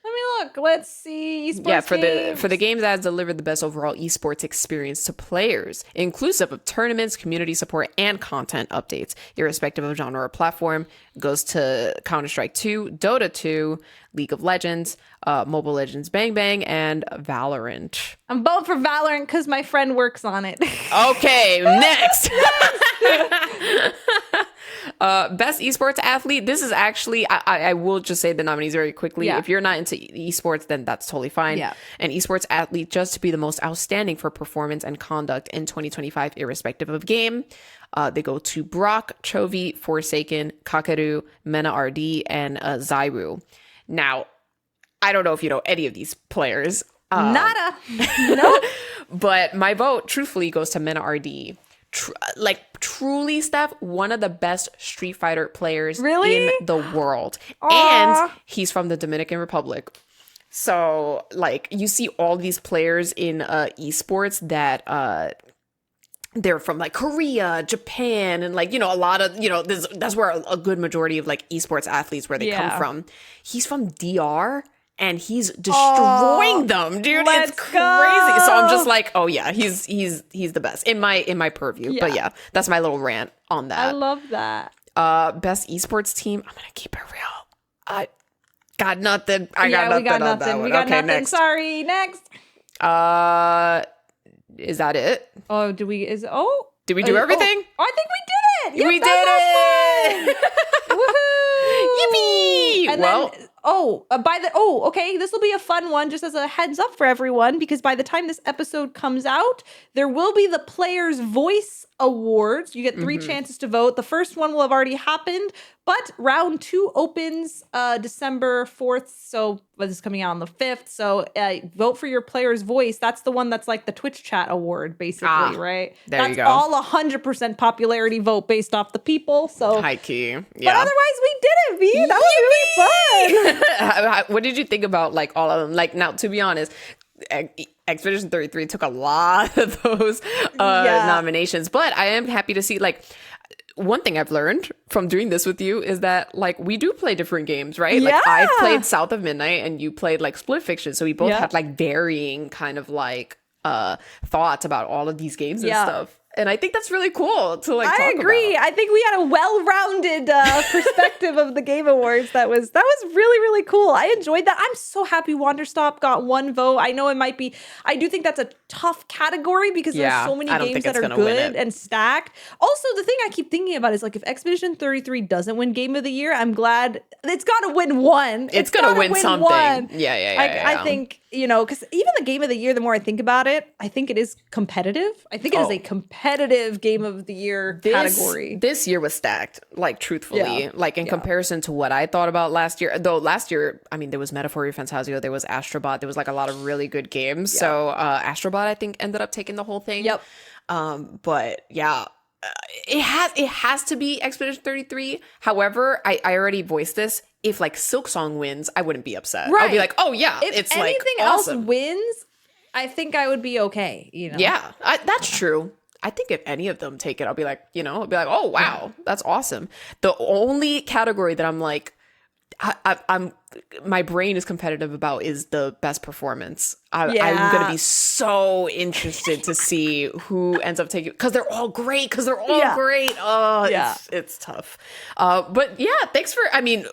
Let me look. Let's see. Esports Yeah, for games. the games that has delivered the best overall esports experience to players, inclusive of tournaments, community support, and content updates, irrespective of genre or platform, goes to Counter-Strike 2, Dota 2, League of Legends, Mobile Legends Bang Bang, and Valorant. I'm voting for Valorant because my friend works on it. Okay, next. Best esports athlete. This is actually, I will just say the nominees very quickly. Yeah. If you're not into esports, then that's totally fine. Yeah. An esports athlete just to be the most outstanding for performance and conduct in 2025, irrespective of game. They go to Brock, Chovy, Forsaken, Kakeru, Mena RD, and Zyru. Now, I don't know if you know any of these players. Nada. Nope. But my vote, truthfully, goes to Mena RD. Truly, Steph, one of the best Street Fighter players Really? in the world. Aw. And he's from the Dominican Republic. So, like, you see all these players in esports that they're from like Korea, Japan, and like, you know, a lot of, you know, that's where a good majority of like esports athletes where they come from. He's from DR. And he's destroying them, dude. Let's it's crazy. go. So I'm just like, oh yeah, he's the best in my purview. Yeah. But yeah, that's my little rant on I that. love that. Best esports team. I'm gonna keep it real. I got nothing. We got on that nothing. one. We got Okay, nothing. next. Sorry. Next. Is that it? Oh, did we Did we do everything? Oh, I think we did it. Yep, We that did last one. Woohoo! Yippee! And Well- then, okay, this will be a fun one just as a heads up for everyone, because by the time this episode comes out, there will be the Players' Voice Awards. You get 3 chances to vote. The first one will have already happened, but round 2 opens December 4th. So this is coming out on the 5th. So vote for your Player's Voice. That's the one that's like the Twitch chat award, basically, right? there you That's go. all 100% popularity vote based off the people. So, High key. but Yeah. otherwise we did it, V. That was really fun. What did you think about like all of them? Like, now, to be honest, Expedition 33 took a lot of those nominations, but I am happy to see, like, one thing I've learned from doing this with you is that, like, we do play different games, right? Like, I've played South of Midnight and you played like Split Fiction, so we both had like varying kind of like thoughts about all of these games and stuff. And I think that's really cool to like talk I agree. about. I think we had a well-rounded perspective of the Game Awards. That was really, really cool. I enjoyed that. I'm so happy Wanderstop got 1 vote. I know it might be, I do think that's a tough category because there's so many I don't games think that it's are gonna win good it. and stacked. Also, the thing I keep thinking about is like if Expedition 33 doesn't win Game of the Year, I'm glad it's got to win one. It's gonna win something. one. Yeah. I think, you know, because even the Game of the Year, the more I think about it, I think it is competitive. I think it is a competitive Game of the Year category. This year was stacked, like, truthfully. Yeah. Like, in comparison to what I thought about last year. Though last year, I mean, there was Metaphoria Fantasio, there was Astrobot, there was like a lot of really good games. Yeah. So Astrobot, I think, ended up taking the whole thing. Yep. But yeah. It has to be Expedition 33. However, I already voiced this. If like Silksong wins, I wouldn't be upset. I'll be like, oh yeah, if it's anything like else awesome. wins, I think I would be okay. You know. Yeah, that's true. I think if any of them take it, I'll be like, oh wow, that's awesome. The only category that I'm like, I'm my brain is competitive about is the best performance. I'm gonna be so interested to see who ends up taking, because they're all great. Oh, it's tough. But yeah, thanks for. I mean,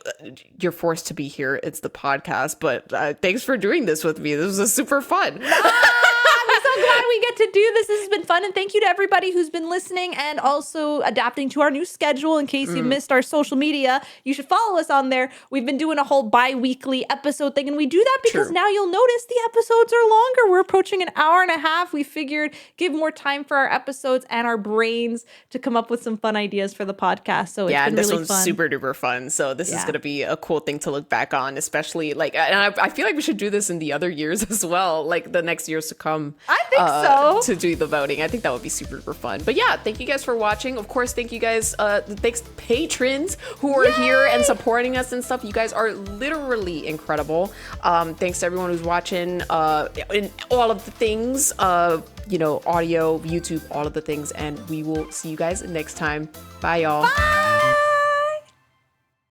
you're forced to be here. It's the podcast, but thanks for doing this with me. This was super fun. I'm so glad we get to do this. This has been fun. And thank you to everybody who's been listening and also adapting to our new schedule. In case you missed our social media, you should follow us on there. We've been doing a whole bi-weekly episode thing. And we do that because now you'll notice the episodes are longer. We're approaching an hour and a half. We figured give more time for our episodes and our brains to come up with some fun ideas for the podcast. So it's been this really one's fun. super duper fun. So this is going to be a cool thing to look back on, especially like, and I feel like we should do this in the other years as well, like the next years to come. I think so. To do the voting. I think that would be super, super fun. But yeah, thank you guys for watching. Of course, thank you guys, thanks patrons who are here and supporting us and stuff. You guys are literally incredible. Thanks to everyone who's watching in all of the things, audio, YouTube, all of the things. And we will see you guys next time. Bye, y'all. Bye.